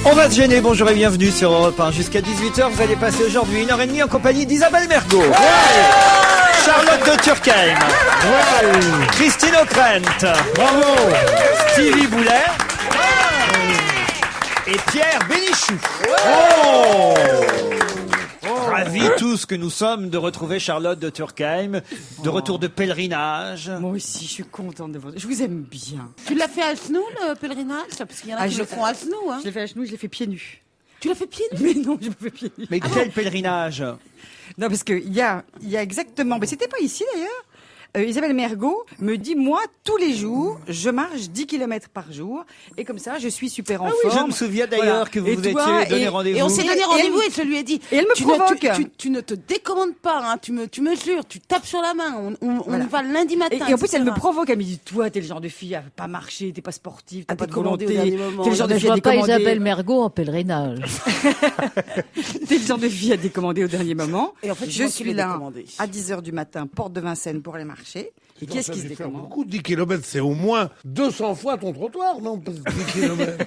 On va te gêner, bonjour et bienvenue sur Europe 1. Jusqu'à 18h, vous allez passer aujourd'hui 1h30 en compagnie d'Isabelle Mergo, Charlotte de Turckheim, Christine O'Krent, bravo, Stevie Boulet et Pierre Bénichou. Ravis tous que nous sommes de retrouver Charlotte de Turckheim, de retour de pèlerinage. Moi aussi, je suis contente de vous. Je vous aime bien. Tu l'as fait à genoux, le pèlerinage? Parce qu'il y en a qui le font à genoux. Hein. Je l'ai fait à genoux, je l'ai fait pieds nus. Tu l'as fait pieds nus? Mais non, je me fais pieds nus. Mais quel pèlerinage? Non, parce qu'il y a exactement... Mais c'était pas ici, d'ailleurs. Isabelle Mergo me dit, moi, tous les jours, je marche 10 km par jour. Et comme ça, je suis super en forme. Oui, je me souviens d'ailleurs que vous vous étiez donné rendez-vous. Et on s'est donné rendez-vous et je lui ai dit... Et elle me provoque. Tu ne te décommandes pas, hein, tu me jures, tu tapes sur la main. On y va lundi matin. Et en plus, elle me provoque. Elle me dit, toi, t'es le genre de fille à pas marcher, t'es pas sportive, t'as pas de volonté. T'es le genre de fille à pas décommander. Isabelle Mergo en pèlerinage. T'es le genre de fille à décommander au dernier moment. Et en fait, je suis là décommandé. à 10h du matin, porte de Vincennes pour aller marcher. Et qu'est-ce qui se décommande? Beaucoup, 10 km, c'est au moins 200 fois ton trottoir, non? 10 km.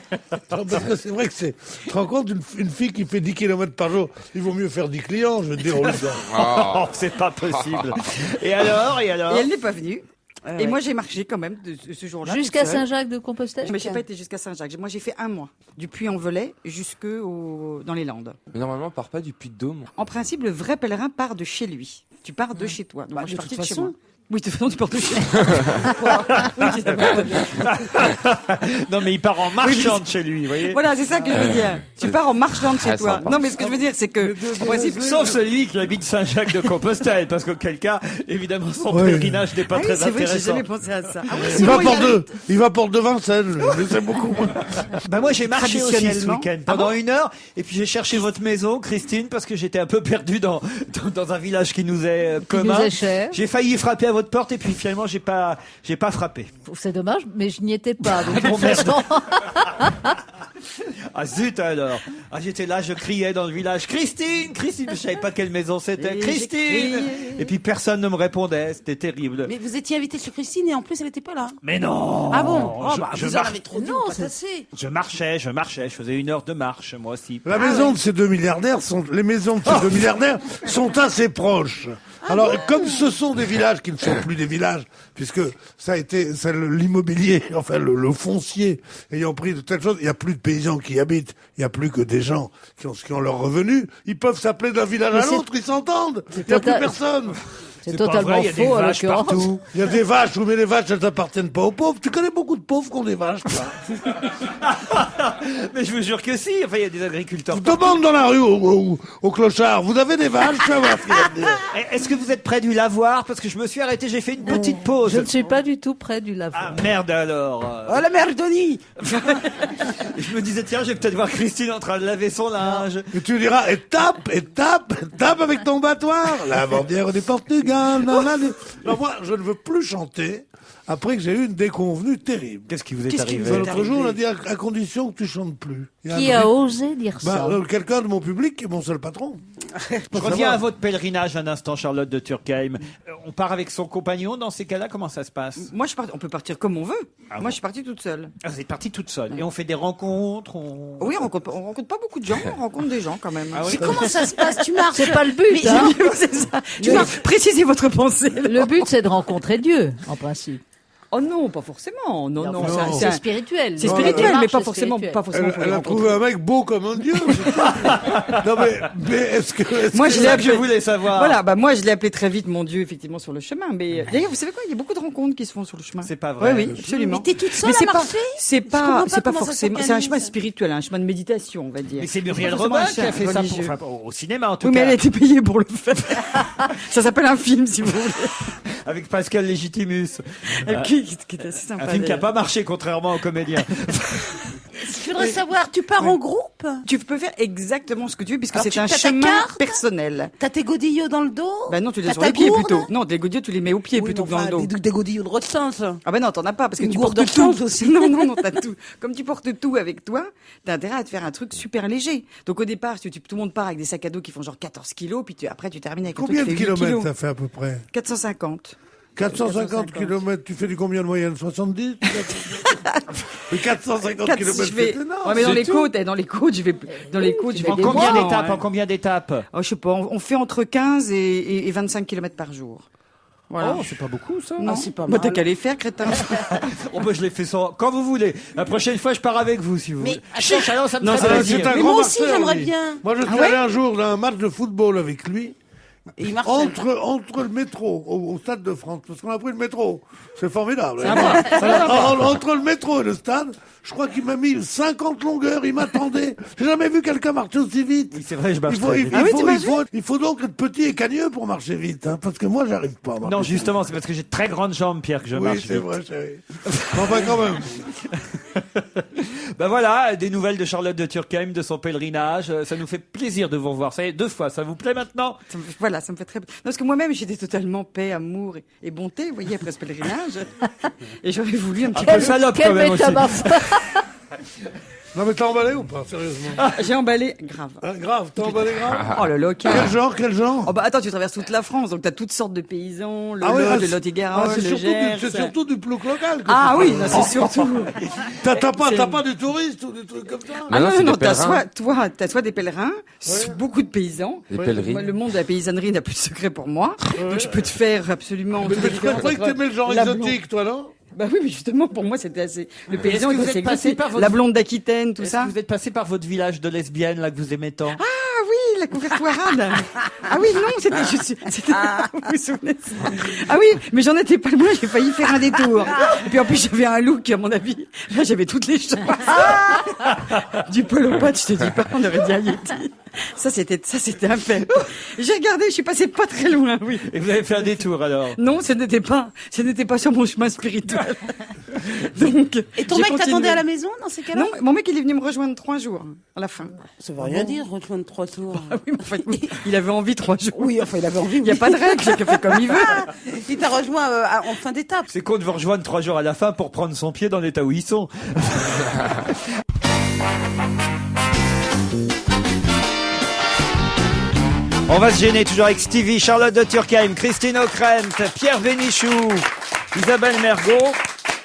Parce que c'est vrai que c'est... Tu te rends compte, une fille qui fait 10 km par jour, il vaut mieux faire 10 clients, je veux dire. Oh, c'est pas possible. Et alors? Et elle n'est pas venue. Et moi, j'ai marché quand même de ce jour-là. Jusqu'à toute seule. Saint-Jacques-de-Compostelle? Mais j'ai pas été jusqu'à Saint-Jacques. Moi, j'ai fait un mois. Du Puy-en-Velay dans les Landes. Mais normalement, on part pas du Puy-de-Dôme. En principe, le vrai pèlerin part de chez lui. Tu pars de chez toi. Donc, moi, je suis partie de chez façon. moi. Oui, de toute façon, tu pars de chez Non, mais il part en marchant de chez lui, vous voyez. Voilà, c'est ça que je veux dire. Tu pars en marchant de chez toi. sympa. Non, mais ce que je veux dire, c'est que, en principe, Sauf celui qui habite Saint-Jacques-de-Compostelle, parce qu'auquel cas, évidemment, son pèlerinage n'est pas ah oui, très c'est vrai, j'ai intéressant. jamais pensé à ça. Ah oui, Il va porte de Vincennes, mais c'est beaucoup moins. Bah moi j'ai marché aussi ce Traditionnellement. week-end pendant 1 heure et puis j'ai cherché votre maison, Christine, parce que j'étais un peu perdu dans un village qui nous est commun. nous est cher. J'ai failli frapper à votre porte et puis finalement j'ai pas frappé. C'est dommage, mais je n'y étais pas. Donc Bon, merde. non. Ah zut alors. Ah j'étais là, je criais dans le village, Christine, Christine, je savais pas quelle maison c'était, Et Christine. j'ai crié. Et puis personne ne me répondait, c'était terrible. Mais vous étiez invité chez Christine et en plus, elle n'était pas là. Mais non. Ah bon? Oh, je vous en mar- avez trop dit, Non, pas c'est- assez. je marchais, je faisais 1 heure de marche moi aussi. La maison de ces deux milliardaires les maisons de ces deux milliardaires sont assez proches. Alors, comme ce sont des villages qui ne sont plus des villages, puisque c'est l'immobilier, enfin le foncier ayant pris de telles choses, il n'y a plus de paysans qui y habitent, il n'y a plus que des gens qui ont leurs revenus, ils peuvent s'appeler d'un village Mais à c'est- l'autre, ils s'entendent, il n'y a plus total- personne. C'est pas totalement vrai, il y a des faux, en vaches l'occurrence. partout. Il y a des vaches, mais les vaches, elles appartiennent pas aux pauvres. Tu connais beaucoup de pauvres qui ont des vaches, toi. Mais je vous jure que si, enfin il y a des agriculteurs. Demande dans la rue au clochard, vous avez des vaches, tu vas voir ce qu'il va te dire. Est-ce que vous êtes près du lavoir? Parce que je me suis arrêté, j'ai fait une petite pause. Je ne suis pas du tout près du Ah lavoir. merde alors. Oh, la mère Denis! Je me disais tiens, je vais peut-être voir Christine en train de laver son linge. Et tu diras, et tape avec ton battoir. La bandière du Portugal. Non, moi, je ne veux plus chanter après que j'ai eu une déconvenue terrible. Qu'est-ce qui vous est Qu'est-ce qui arrivé? vous est L'autre jour, on a dit à condition que tu chantes plus. Il y Qui un a bruit. osé dire ça? Quelqu'un de mon public qui est mon seul patron. Je reviens à votre pèlerinage un instant, Charlotte de Turckheim. On part avec son compagnon dans ces cas-là, comment ça se passe? moi, on peut partir comme on veut. Ah Moi, bon je suis partie toute seule. Ah, vous êtes partie toute seule. Et on fait des rencontres, Oui, on rencontre pas beaucoup de gens, on rencontre des gens quand même. Ah oui. Mais comment ça se passe? Tu marches. C'est pas le but, hein. C'est ça. Tu vas préciser votre pensée. Le but, c'est de rencontrer Dieu, en principe. Oh non, pas forcément. Non, non. Enfin, c'est c'est un- spirituel. C'est La spirituel, démarche mais pas est forcément, spirituelle. pas forcément pour Elle les a rencontrer. trouvé un mec beau comme un dieu. Non, mais est-ce que... Moi, je l'ai que appelé. je voulais savoir. Voilà, bah moi, je l'ai appelé très vite mon Dieu, effectivement, sur le chemin. Mais d'ailleurs, vous savez quoi? Il y a beaucoup de rencontres qui se font sur le chemin. C'est pas vrai. Oui, oui, absolument. Mais t'es toute seule Mais à c'est pas, marcher? c'est comprends pas, pas c'est pas comment ça forcément. C'est un s'organise. chemin spirituel, un chemin de méditation, on va dire. Mais c'est Muriel pas forcément Robin un qui a fait ça religieux. au cinéma en tout Oui, mais cas. elle a été payée pour le faire. Ça s'appelle un film, si vous voulez. Avec Pascal Légitimus. Qui est assez sympa. Un film qui n'a d'ailleurs. pas marché contrairement aux comédiens. Je voudrais savoir, tu pars en groupe? Tu peux faire exactement ce que tu veux, puisque Alors, c'est tu un as ta chemin carte personnel. T'as tes godillots dans le dos? Ben non, tu les T'as as sur ta les pieds gourde? plutôt. Non, des godillots, tu les mets aux pieds Oui, plutôt mais que dans le enfin, dos. des godillots de sens. Ah ben non, t'en as pas, parce que Une tu gourde portes tout. d'hortense aussi. Non, non, non, t'as tout. Comme tu portes tout avec toi, t'as intérêt à te faire un truc super léger. Donc au départ, tout le monde part avec des sacs à dos qui font genre 14 kilos, puis après tu termines avec un Combien truc de qui fait 8 kilomètres kilos. ça fait à peu près? 450. 450 km, tu fais du combien de moyenne? 70? Mais 450 km, je vais... c'est énorme. Ouais, mais dans les côtes, je vais En des combien mois, d'étapes? ouais. En combien d'étapes? Oh, je sais pas, on fait entre 15 et 25 km par jour. Voilà. Oh, c'est pas beaucoup, ça. Non, c'est pas Bah, mal. t'as qu'à les faire, crétin. Oh, bah, je l'ai fait sans... quand vous voulez. La prochaine fois, je pars avec vous, si vous Mais voulez. Chiche, alors, ça me Non, ferait Ah, plaisir. c'est un Mais grand moi aussi, marcheur, j'aimerais lui. bien. Moi, je suis allé un jour dans un match de football avec lui. Et il marche. Entre le métro au Stade de France, parce qu'on a pris le métro, c'est formidable. Entre le métro et le stade, je crois qu'il m'a mis 50 longueurs, il m'attendait. J'ai jamais vu quelqu'un marcher aussi vite. Oui, c'est vrai, je marche Il faut, très il, vite. il faut donc être petit et cagneux pour marcher vite, hein, parce que moi j'arrive pas à marcher. Non, justement, c'est parce que j'ai de très grandes jambes, Pierre, que je Oui, marche c'est vite. vrai, chérie. Enfin, quand même. Ben voilà, des nouvelles de Charlotte de Turckheim, de son pèlerinage. Ça nous fait plaisir de vous revoir. Ça y est, 2 fois. Ça vous plaît maintenant? Voilà, ça me fait très... Non, parce que moi-même, j'étais totalement paix, amour et bonté, vous voyez, après ce pèlerinage. Et j'aurais voulu un petit Un peu peu... salope, quand Quelle même, aussi. métamorphose. Non, mais t'as emballé ou pas, sérieusement? J'ai emballé, grave. Hein, grave, t'as emballé grave? Oh, le local. Quel genre? Oh bah attends, tu traverses toute la France, donc t'as toutes sortes de paysans, le oui, Lot, le c'est Lot-et-Garonne, c'est le Gers. c'est surtout du plouc local. que Ah tu oui, fais. non, c'est surtout... T'as pas des touristes ou des trucs comme ça? Ah non, c'est non, des t'as soit des pèlerins, beaucoup de paysans. Des Moi, pèlerines. le monde de la paysannerie n'a plus de secret pour moi. Donc je peux te faire absolument... Mais toute la je différence croyais que entre t'aimais le genre la exotique, toi, non? Bah oui, mais justement, pour moi, c'était assez... Le paysan, que il vous était êtes passé exotique. par votre- La blonde d'Aquitaine, tout Est-ce ça. que vous êtes passé par votre village de lesbiennes, là, que vous aimez tant? Ah oui, la couvertoirade. Ah oui, non, c'était... Vous vous souvenez? Ah oui, mais j'en étais pas loin, j'ai failli faire un détour. Et puis en plus, j'avais un look, à mon avis. Là, j'avais toutes les choses. Du polo pote, je te dis pas, on aurait dit un Yeti. Ça, c'était un fait. J'ai regardé, je suis passé pas très loin, oui. Et vous avez fait un détour, alors? Non, ce n'était pas sur mon chemin spirituel. Donc, Et ton j'ai mec continué. t'attendait à la maison dans ces cas-là? Non, mon mec, il est venu me rejoindre 3 jours, à la fin. Ça veut rien dire, rejoindre 3 tours. Ah oui, mais en fait, il avait envie 3 jours. Oui, enfin, il avait envie. Il n'y a pas de règle, chacun fait comme il veut. Il t'a rejoint en fin d'étape. C'est con de vous rejoindre 3 jours à la fin pour prendre son pied dans l'état où ils sont. On va se gêner toujours avec Stevie, Charlotte de Turckheim, Christine O'Krent, Pierre Bénichou, Isabelle Mergot.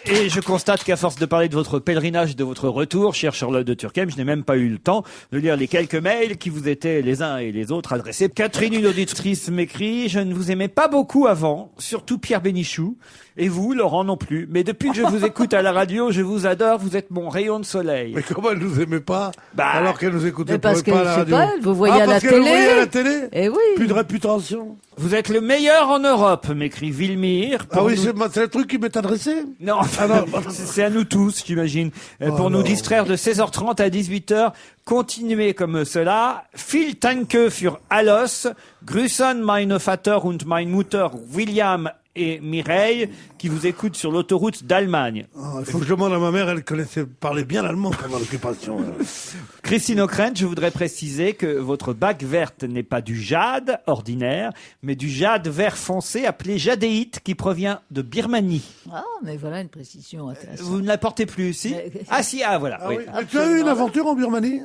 Et je constate qu'à force de parler de votre pèlerinage, de votre retour, chère Charlotte de Turckheim, je n'ai même pas eu le temps de lire les quelques mails qui vous étaient les uns et les autres adressés. Catherine, une auditrice, m'écrit « Je ne vous aimais pas beaucoup avant, surtout Pierre Bénichou, et vous, Laurent, non plus. Mais depuis que je vous écoute à la radio, je vous adore, vous êtes mon rayon de soleil. Mais comment elle nous aimait pas? Bah, alors qu'elle nous écoutait mais parce pas que, à la je sais radio. pas, vous voyez à la parce qu'elle nous télé. voyait à la télé? Eh oui. Plus de réputation. Vous êtes le meilleur en Europe, m'écrit Vilmire. Ah pour oui, nous- c'est le truc qui m'est adressé? Non, Ah non. c'est à nous tous, j'imagine. Pour nous distraire de 16h30 à 18h, continuez comme cela. Viel Danke für alles. Grüßen meine Vater und meine Mutter William et Mireille qui vous écoutent sur l'autoroute d'Allemagne. Il faut que je demande à ma mère, elle parlait bien l'allemand pendant l'occupation. Christine O'Krent, je voudrais préciser que votre bague verte n'est pas du jade ordinaire, mais du jade vert foncé appelé jadéite qui provient de Birmanie. Ah, mais voilà une précision intéressante. Vous ne la portez plus, si? Mais- Ah si, ah voilà. Ah oui. oui. Mais tu as eu une aventure en Birmanie?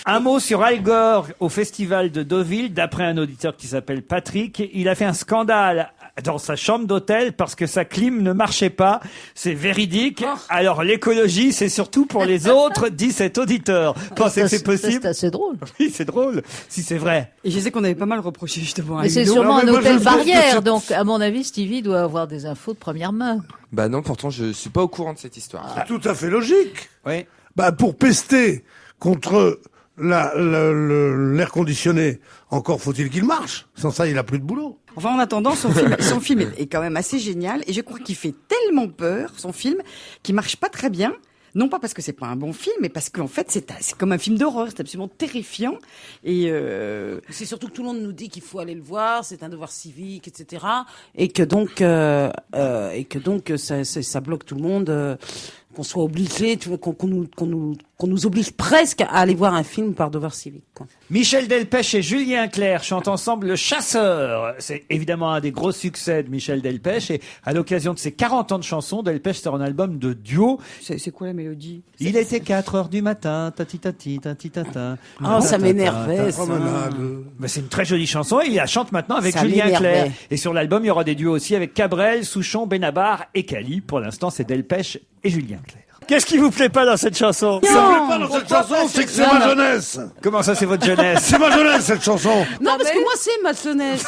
Un mot sur Al Gore au festival de Deauville, d'après un auditeur qui s'appelle Patrick. Il a fait un scandale dans sa chambre d'hôtel parce que sa clim ne marchait pas. C'est véridique. Alors l'écologie, c'est surtout pour les autres, dit cet auditeur. Pensez que c'est C'est possible? assez drôle. Oui, c'est drôle, si c'est vrai. Et je sais qu'on avait pas mal reproché justement à Mais c'est Hulot. sûrement Non, mais un moi, hôtel je pense que barrière, c'est- donc à mon avis, Stevie doit avoir des infos de première main. Bah non, pourtant je suis pas au courant de cette histoire. C'est tout à fait logique. Oui. Bah, pour pester contre l'air conditionné, encore faut-il qu'il marche. Sans ça, il a plus de boulot. Enfin, en attendant, son film est quand même assez génial. Et je crois qu'il fait tellement peur, son film, qu'il marche pas très bien. Non pas parce que c'est pas un bon film, mais parce qu'en fait, c'est comme un film d'horreur. C'est absolument terrifiant. Et C'est surtout que tout le monde nous dit qu'il faut aller le voir, c'est un devoir civique, etc. Et que donc ça bloque tout le monde, qu'on soit obligé, tu vois, qu'on nous qu'on nous oblige presque à aller voir un film par devoir civique, quoi. Michel Delpech et Julien Clerc chantent ensemble Le Chasseur. C'est évidemment un des gros succès de Michel Delpech. Et à l'occasion de ses 40 ans de chansons, Delpech sort un album de duo. C'est quoi la mélodie? Il était 4 heures du matin, tati-tati, tati-tata. Oh, ça m'énervait, ça. Mais c'est une très jolie chanson. Et il la chante maintenant avec Ça Julien m'énervait. Clerc. Et sur l'album, il y aura des duos aussi avec Cabrel, Souchon, Benabar et Cali. Pour l'instant, c'est Delpech et Julien Clerc. Qu'est-ce qui vous plaît pas dans cette chanson? Ça me plaît pas dans cette chanson, c'est que c'est ma jeunesse. Comment ça, c'est votre jeunesse? C'est ma jeunesse, cette chanson. Non, parce que moi, c'est ma jeunesse.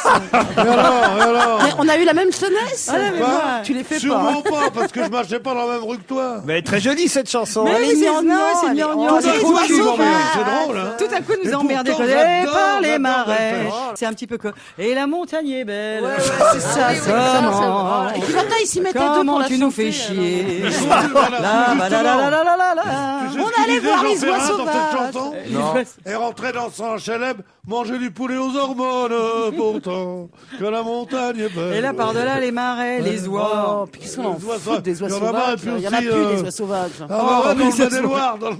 Et alors Mais on a eu la même jeunesse. Quoi Tu les fais pas. Sûrement pas, parce que je marchais pas dans la même rue que toi. Mais très jolie cette chanson. Mais oui, c'est gnangnan. Oh, c'est trop cool, cute. c'est drôle, hein. Tout à coup, nous Et a emmerdés pourtant, par les j'adore marais. Delpech. C'est un petit peu que. Et la montagne est belle. Ouais, c'est ça. Comment Et puis maintenant, ils s'y mettaient deux pour Comment la tu nous chanter, fais alors. chier. Justement. La. Tu sais On ce qu'il allait disait, voir Jean les oies Ferrat, dans sauvages. cette chanson? Non. Et rentrer dans son HLM, manger du poulet aux hormones, pourtant, que la montagne est belle. Et là, par-delà les marais, les oies. Oh, puis qu'est-ce qu'on en Les oies fout des oies sauvages. Il y en a marre, sauvages? puis Il y en a aussi, plus des oies sauvages. Ah bah ouais, Oh, dans mais le ça,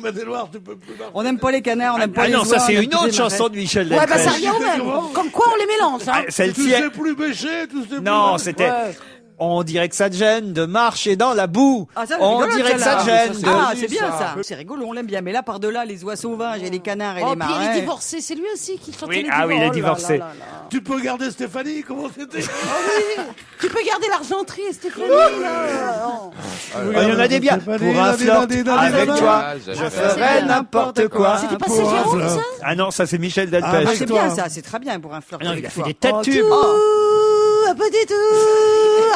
Maine-et-Loire, tu peux plus marcher. On n'aime pas les canards, on n'aime pas Ah les non, ça oies, c'est on une aime autre les marais. chanson de Michel Ouais, Delpech. bah ça revient au même. Comme quoi, on les mélange, hein. Ah, Tu celle-ci, sais plus bêcher, tu sais plus... non, c'était. Ouais. On dirait que ça te gêne de marcher dans la boue. Ah, ça, On rigolo, dirait que ça te celle-là. gêne de. Ah, c'est bien ça. C'est rigolo, on l'aime bien. Mais là, par-delà les oies sauvages et les canards et Oh, les puis il est marais. divorcé, c'est lui aussi qui chantait Oui, les ah oui, il est divorces. Oh là divorcé. là là là. Tu peux garder Stéphanie, comment c'était? Tu peux garder l'argenterie, Stéphanie, là. Oh. Il y en a des biens. Pour un flirt avec toi, je ferai n'importe quoi. C'était pas pour un Jérôme, flirt. ça? Ah non, ça c'est Michel Ah, Ah, Delpech. c'est bien ça, c'est très bien pour un flirt Non, il avec a fait toi. des tas de tubes. Un petit tout,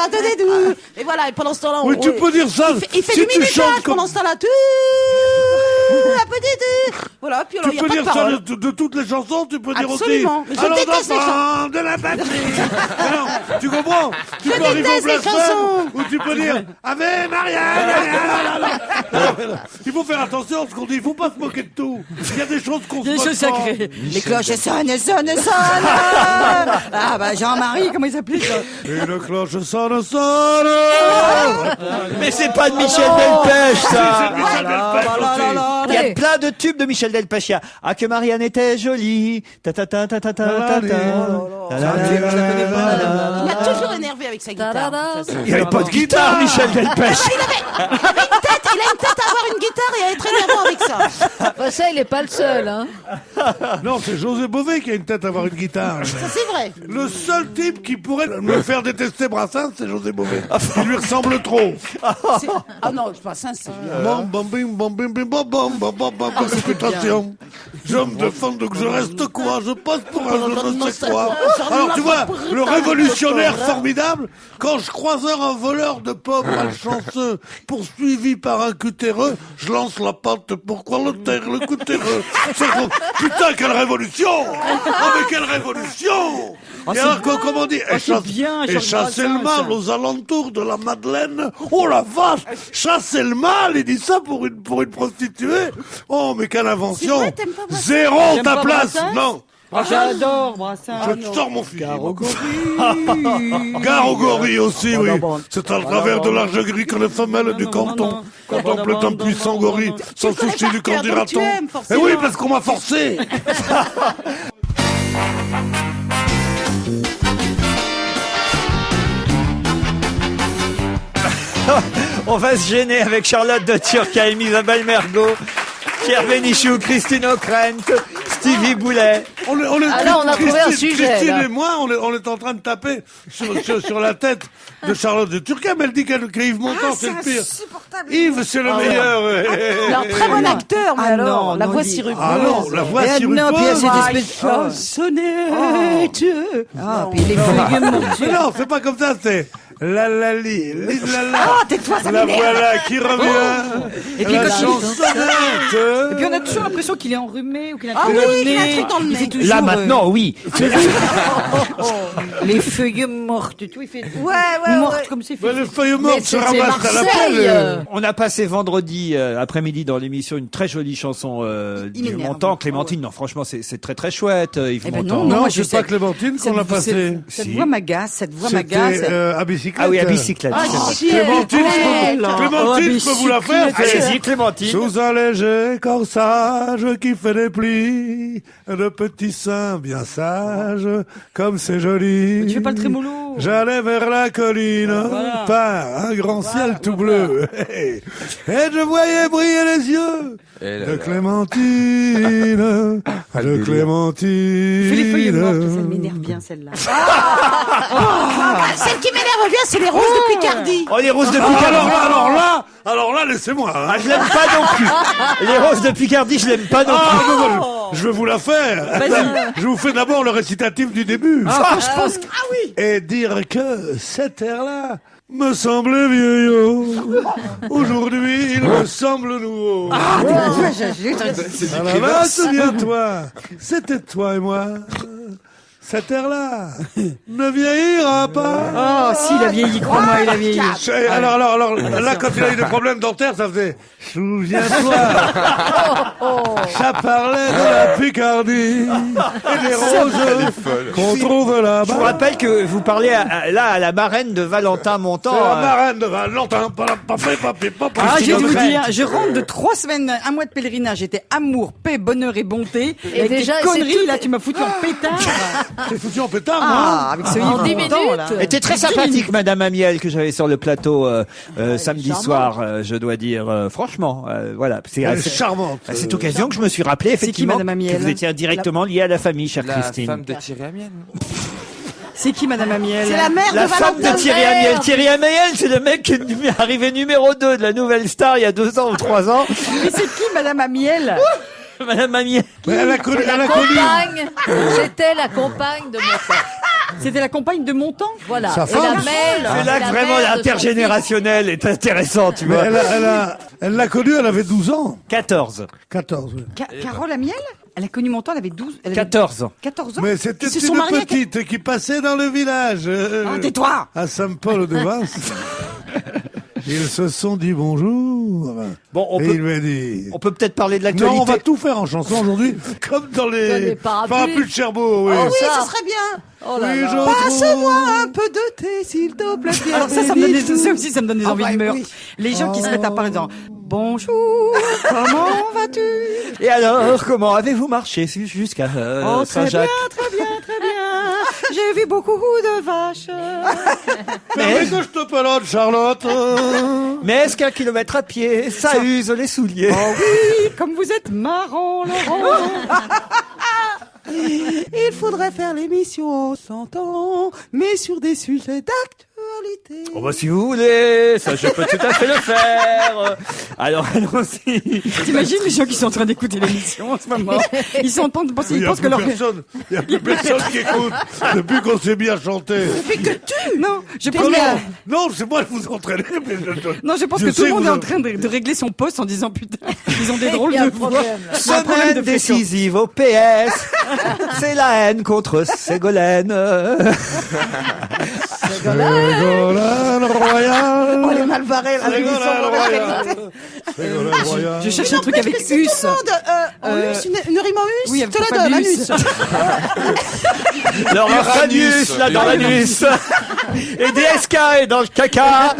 un petit tout. Et voilà, et pendant ce temps-là, Oui, tu peux dire ça. il fait si du tu minutage chantes comme... pendant ce temps-là. Tout, un petit tout. Voilà, puis alors, Tu il n'y a peux pas de dire ça parole. de toutes les chansons, tu peux dire aussi. Absolument. Mais je Allons déteste les enfants de la patrie. Alors, tu comprends? Tu peux arriver au déteste les blasphème, chansons. ou tu peux dire Ave Maria. Il faut faire attention à ce qu'on dit. Il faut pas se moquer de tout. Il y a des choses qu'on se Des moque choses pas. sacrées. Les cloches sonnent. Ah bah Jean-Marie, comment il s'appelait ça? Une cloche sonne. Mais c'est pas de Michel Delpech, ça. C'est Michel Delpech aussi. Il y a plein de tubes de Michel Delpech. Il y a Ah que Marianne était jolie. Ta ta ta ta ta ta ta ta. Il m'a toujours énervé avec sa guitare. Il n'y avait pas de guitare, Michel Delpech. Il a une tête à avoir une guitare et à être énervant avec ça. Enfin, ça, il est pas le seul, hein. Non, c'est José Bové qui a une tête à avoir une guitare. Ça, c'est vrai. Le seul type qui pourrait me faire détester Brassens, c'est José Bové. Il lui ressemble trop. Ah non, je pense ça, c'est Bam, bam, bim, bam, bim, bim, bam, bam, bam, bam, bam, réputation. Je me défends donc je reste quoi, je passe pour un je ne sais quoi. Alors tu vois, le révolutionnaire formidable, quand je croiserai un voleur de pommes malchanceux, poursuivi par un cutéreux, je lance la patte, pourquoi le taire, le cutéreux? Putain, quelle révolution! Oh mais quelle révolution! Et alors, comment on dit? Et chasser le mal aux alentours de la Madeleine. Oh la vache! Chasser le mal, il dit ça pour une prostituée? Oh, mais quelle invention! C'est vrai, t'aimes pas Brassens? Zéro T'aimes ta pas place! Brassens? Non! J'adore Brassens. Je sors mon fusil. Gare au gorille aussi, oui. C'est à travers de large gris que les femelles du canton contemplent un puissant gorille sans souci du qu'en dira-t-on. Eh oui, parce qu'on m'a forcé. On va se gêner avec Charlotte de Turckheim, Isabelle Mergo, Pierre Bénichou, Christine O'Krent, Stevie Boulet. Alors, on a trouvé un sujet, Christine là. et moi, on est en train de taper sur la tête de Charlotte de Turckheim. Elle dit qu'Yves Montand, c'est le pire. Yves, c'est le meilleur. Il a un très bon acteur, mais Ah alors, non, la non, voix dis- sirupeuse. Ah non, la voix Et non, puis il y a sirupeuse. cette espèce de chansonnette. Ah, puis les feuilles mortes. Mais non, c'est pas comme ça, c'est la la li la la. Ah, tais-toi, ça La m'énerve. voilà qui revient. Et puis la quand il- chansonnette. Et puis on a toujours l'impression qu'il est enrhumé ou qu'il a un Ah truc oui, dans le qu'il a un nez. truc dans le Il fait nez. toujours, Là maintenant, oui. les feuilles mortes et tout, il fait mortes comme c'est Mais fait. les feuilles mortes se c'est ramassent à la Marseille. pelle. On a passé vendredi après-midi dans l'émission une très jolie chanson Il d'Yves m'énerve. Montand, Clémentine. Non, franchement, c'est très très chouette, Yves Eh ben Montand. non, Non, moi, c'est je pas sais. Clémentine qu'on a passé. Cette Si. voix m'agace, cette voix m'agace. C'était bicyclette. Ah oui, à bicyclette. Clémentine, Clémentine, je peux vous la faire. Allez-y, Clémentine. Sous un léger corsage qui fait des plis, de petits seins bien sages, comme c'est joli. Tu fais pas le trémolo. J'allais vers la colline, par un grand ciel tout bleu, et je voyais briller les yeux de Clémentine, de Clémentine. Fais les feuilles mortes, ça m'énerve bien celle-là. Celle qui m'énerve bien, c'est les roses de Picardie. Oh, les roses de Ah, Picardie. alors là, laissez-moi. Hein. Je l'aime pas non plus. Les roses de Picardie, je l'aime pas non plus. Ah, non, je vais vous la faire. Je vous fais d'abord le récitatif du début. Je pense que... Et dire que cet air-là me semblait vieillot. Aujourd'hui, il me semble nouveau. Alors, souviens-toi, c'était toi et moi. Cet air-là ne vieillira pas. Oh, si, il a vieilli, crois-moi, il a vieilli. Alors, là, quand il a eu des problèmes dentaires, ça faisait « Souviens-toi, ça parlait de la Picardie et des roses qu'on trouve Je là-bas. vous rappelle que vous parlez à la marraine de Valentin Montant. C'est la marraine de Valentin. Ah, je vais vous dire, je rentre de 3 semaines, un mois de pèlerinage. J'étais amour, paix, bonheur et bonté. Et avec déjà, tes conneries, c'est tout- là, tu m'as foutu en pétard. T'es foutu en pétard, Ah, avec ce En 10 Yves Montand, minutes. là. était très sympathique, Madame Amiel, que j'avais sur le plateau samedi charmante. soir, je dois dire. Franchement, voilà. C'est Elle est à charmante. cette occasion que je me suis rappelé effectivement Madame Amiel que vous étiez directement liée à la famille, chère La Christine. femme de Thierry Amiel. C'est qui, Madame Amiel? C'est la mère La de femme Valentin. de Thierry Amiel. Thierry Amiel, c'est le mec qui est arrivé numéro 2 de la Nouvelle Star il y a 2 ans ou 3 ans. Mais c'est qui, Madame Amiel? Madame Amiel. Mais elle a connu. Compagne, j'étais la compagne de mon père. C'était la compagne de Montand? Voilà. Sa Et femme. la mère. C'est là que vraiment l'intergénérationnel est intéressant, tu Mais vois. elle l'a connue, elle avait 12 ans. 14. 14. oui. Carole Amiel? Elle a connu Montand, elle avait 12... Elle avait 14. 14 ans? Mais c'était Ils se sont une mariés à petite qui passait dans le village. Ah, tais-toi! À Saint-Paul-de-Vence. Ils se sont dit bonjour. Bon, on et peut- il lui a dit... On peut peut-être parler de l'actualité. Non, on va tout faire en chanson aujourd'hui, comme dans les parapluies de Cherbourg. Oui. Oh, Oui, ça. ce serait bien. Oh là Oui, là. je Passe-moi un peu de thé, s'il te plaît. Pierre Alors ça me donne Bénichou. ça aussi, ça me donne des envies de meurtre. oui. Les gens qui se mettent à parler en bonjour, comment vas-tu? Et alors, comment avez-vous marché jusqu'à Oh, très bien, Saint-Jacques? très bien, très bien. J'ai vu beaucoup de vaches. Mais que je te pelote, Charlotte. Mais est-ce qu'un kilomètre à pied, ça use les souliers? Oh oui, comme vous êtes marrant, Laurent. Il faudrait faire l'émission en s'entend, mais sur des sujets d'actualité. Oh bah si vous voulez, ça je peux tout à fait le faire. Alors allons-y. T'imagines les gens qui sont en train d'écouter l'émission en ce moment? Ils sont en train de penser, Il ils n'y a pensent que plus leur... personne. Il n'y a plus personne qui écoute depuis qu'on s'est mis à chanter. Non, je pense Non, que... non, non, c'est moi qui vous entraînez. Mais Non, je pense Je que tout sais le monde vous est en avez- train de régler son poste en disant putain, ils ont des drôles Il y a de un problème, voix. là. Il y a un problème Semaine de fréquence. décisive au PS. C'est la haine contre Ségolène. Ségolène Royal. Oh, les mal barrés, là. Ségolène Royal. Ségolène Royal. Je cherche un truc avec Us. En us, une rime en us, Oui, je avec te la Fabius. donne, anus. Leur Fabius, là, dans l'anus. Et DSK est dans le caca.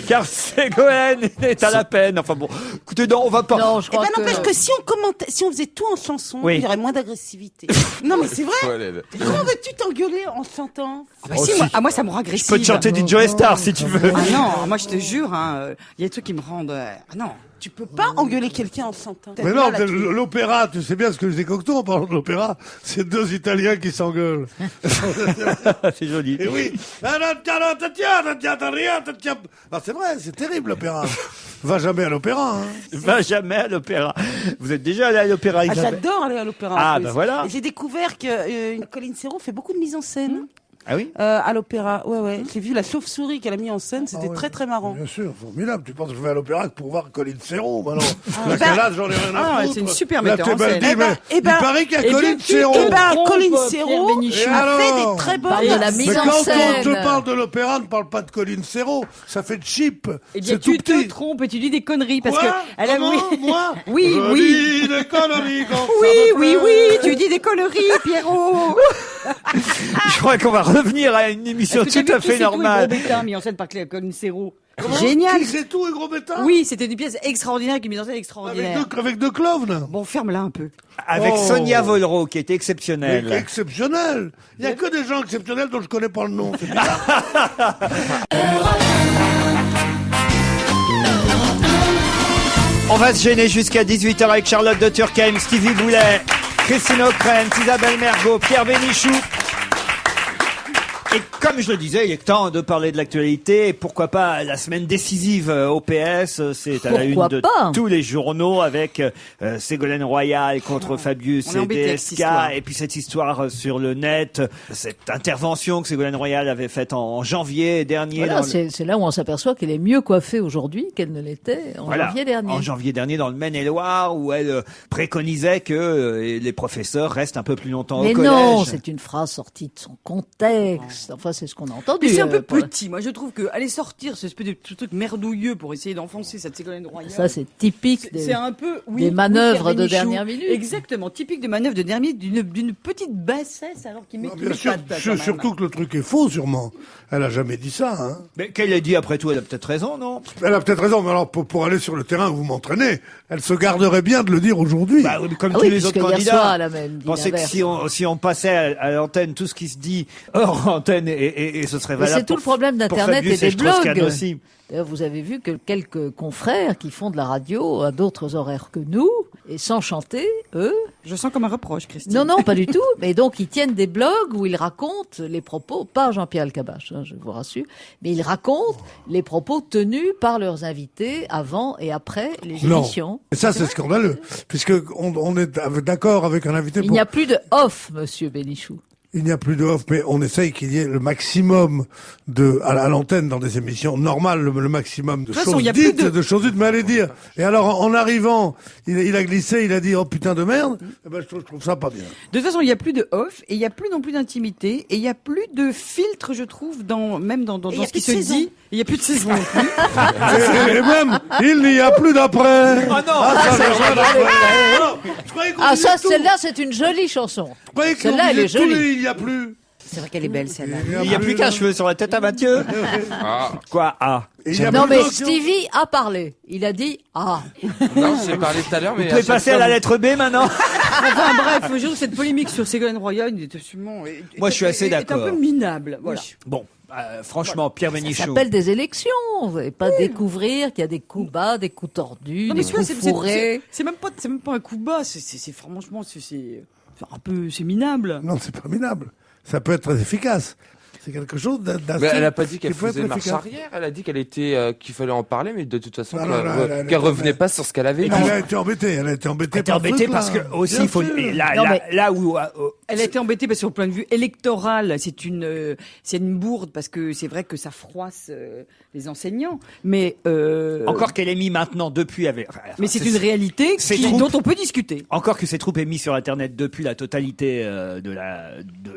Car Ségolène est à la peine. Enfin bon, écoutez, non, on va pas... Non, je Eh crois ben, n'empêche que si on commentait, si on faisait tout en chanson, Oui. il y aurait moins d'agressivité. Non, mais c'est vrai. Toilette. Comment veux-tu t'engueuler en chantant? Bah si, moi ça me rend agressive. Je peux te chanter du Joe Star si tu veux. Ah non, moi je te jure, il y a des trucs qui me rendent... Ah non. Tu peux pas engueuler quelqu'un en chantant. Mais non, Là, tu- l'opéra, tu sais bien ce que je dis Cocteau en parlant de l'opéra, c'est 2 Italiens qui s'engueulent. C'est joli. Et oui. Ah, c'est vrai, c'est terrible l'opéra. Va jamais à l'opéra. Hein. Va jamais à l'opéra. Vous êtes déjà allé à l'opéra, Ah, Isabelle? j'adore aller à l'opéra. en Ah, plus. bah voilà. Et j'ai découvert que Colline Serrault fait beaucoup de mise en scène Ah oui? à l'opéra. Ouais, ouais. J'ai vu la chauve-souris qu'elle a mis en scène. C'était Ah ouais. très, très marrant. Bien sûr, formidable. Tu penses que je vais à l'opéra que pour voir Colline Serrault, bah non. bah- Quel âge, j'en ai rien à Ah, foutre. c'est une super Là, metteur t'es en scène. Baldi, mais Eh ben, il paraît qu'il y a eh bien, Colline tu- Serrault. Eh ben, trompe, Colline Pierre Serrault Bénichou. a fait alors des très bonnes... Bah, il y a la mise Mais en quand scène. on te parle de l'opéra, ne parle pas de Colline Serrault. Ça fait cheap. Eh bien, C'est tout tu te petit. trompes et tu dis des conneries parce Quoi que elle a Comment oui. Moi Oui, Je oui. dis des conneries quand Oui, ça me oui, plaît. oui, tu dis des conneries, Pierrot. Je crois qu'on va revenir à une émission Est-ce que tout t'as à vu fait Qui c'est tout normale. et Gros Bétain, mis en scène par Colin Serrault. Comment Génial. Qui c'est tout et gros bétain? Oui, c'était une pièce extraordinaire, avec une mise en scène extraordinaire. Avec deux clowns. Bon, ferme-la un peu. Avec Oh. Sonia Vollereau, qui était Mais exceptionnelle. exceptionnel. Il y a que des gens exceptionnels dont je connais pas le nom. C'est bizarre. On va se gêner jusqu'à 18h avec Charlotte de Turckheim, Stevie Boulet, Christine O'Krent, Isabelle Mergo, Pierre Bénichou. Et comme je le disais, il est temps de parler de l'actualité. Et pourquoi pas la semaine décisive au PS. C'est à la une Pourquoi de pas tous les journaux avec Ségolène Royal contre Fabius On est et embêté avec cette DSK. histoire. Et puis cette histoire sur le net, cette intervention que Ségolène Royal avait faite en janvier dernier. Voilà, dans le- c'est là où on s'aperçoit qu'elle est mieux coiffée aujourd'hui qu'elle ne l'était en Voilà, janvier dernier. en janvier dernier dans le Maine-et-Loire, où elle préconisait que les professeurs restent un peu plus longtemps Mais au collège. non, c'est une phrase sortie de son contexte. Enfin, c'est ce qu'on a entendu. Mais c'est un peu pour la- petit. Moi, je trouve que aller sortir ce espèce de truc merdouilleux pour essayer d'enfoncer cette Ségolène Royal. Ça, c'est typique C'est un peu des manœuvres Pierre de Bénichou. dernière minute. Exactement, typique de manœuvre de dernière minute, d'une petite bassesse alors qu'il met Non, tous bien les sûr, pattes. quand même. surtout que le truc est faux, sûrement. Elle a jamais dit ça, hein. Mais qu'elle ait dit après tout, elle a peut-être raison, non? Elle a peut-être raison, mais alors pour aller sur le terrain où vous m'entraînez, elle se garderait bien de le dire aujourd'hui. Bah, oui, mais comme Ah tous oui, les autres puisque hier candidats. soir, elle a même dit Pensez que l'inverse. si on passait à l'antenne tout ce qui se dit hors antenne et ce serait Mais valable. c'est tout pour- le problème pour d'Internet Fabius et des Strauss-Kahn blogs. aussi. D'ailleurs, vous avez vu que quelques confrères qui font de la radio à d'autres horaires que nous, et sans chanter, eux, Je sens comme un reproche, Christine. non, non, pas du tout. Mais donc, ils tiennent des blogs où ils racontent les propos, pas Jean-Pierre Elkabbach, je vous rassure, mais ils racontent les propos tenus par leurs invités avant et après les Non. émissions. Et ça, c'est scandaleux, puisque on est d'accord avec un invité Il pour... n'y a plus de off, monsieur Bénichou. Il n'y a plus de off, mais on essaye qu'il y ait le maximum à l'antenne dans des émissions normales, le maximum de toute façon, choses il y a plus dites, de choses dites, mais allez dire. Et alors, en arrivant, il a glissé, il a dit, oh putain de merde, eh ben, je trouve ça pas bien. De toute façon, il n'y a plus de off, et il n'y a plus non plus d'intimité, et il n'y a plus de filtre, je trouve, même dans il y a ce qui plus de se saison. dit. Il n'y a plus de saison non plus. Et même, il n'y a plus d'après. Ah non, Je croyais qu'on Ah, disait ça, tout. celle-là, c'est une jolie chanson. Je croyais qu'on Celle-là, elle disait est tous jolie. les il n'y a plus. C'est vrai qu'elle est belle, celle-là. il n'y a plus qu'un cheveu sur la tête à Mathieu. Quoi? Ah. Et il y a Non, plus mais d'audience. Stevie a parlé. Il a dit « Ah ». Non, j'ai parlé tout à l'heure, mais Vous pouvez chaque passer fois, à la vous- lettre B maintenant? Enfin bref, je trouve cette polémique sur Ségolène Royal est absolument... Moi, je suis assez est un d'accord. peu minable, voilà. Bon, franchement, Pierre Ça Bénichou. s'appelle des élections. Vous n'allez pas découvrir qu'il y a des coups bas, des coups tordus, Non, mais des tu vois, coups fourrés. c'est même pas un coup bas, c'est franchement, c'est un peu, c'est minable. Non, c'est pas minable. Ça peut être très efficace. C'est quelque chose d'assez... Mais elle a pas dit qu'elle qui peut être faisait marche efficace. arrière. Elle a dit qu'elle était qu'il fallait en parler, mais de toute façon Non, non, non, qu'elle revenait pas sur ce qu'elle avait dit. Elle a été embêtée. Elle a été embêtée. T'es par ce embêté truc-là. parce que aussi, Bien il faut sûr. Non, mais- là où Elle a été embêtée parce que, au point de vue électoral, c'est une bourde parce que c'est vrai que ça froisse les enseignants. Mais encore qu'elle ait mis maintenant depuis avec. mais c'est une réalité c'est dont on peut discuter. Encore que ces troupes aient mis sur Internet depuis la totalité de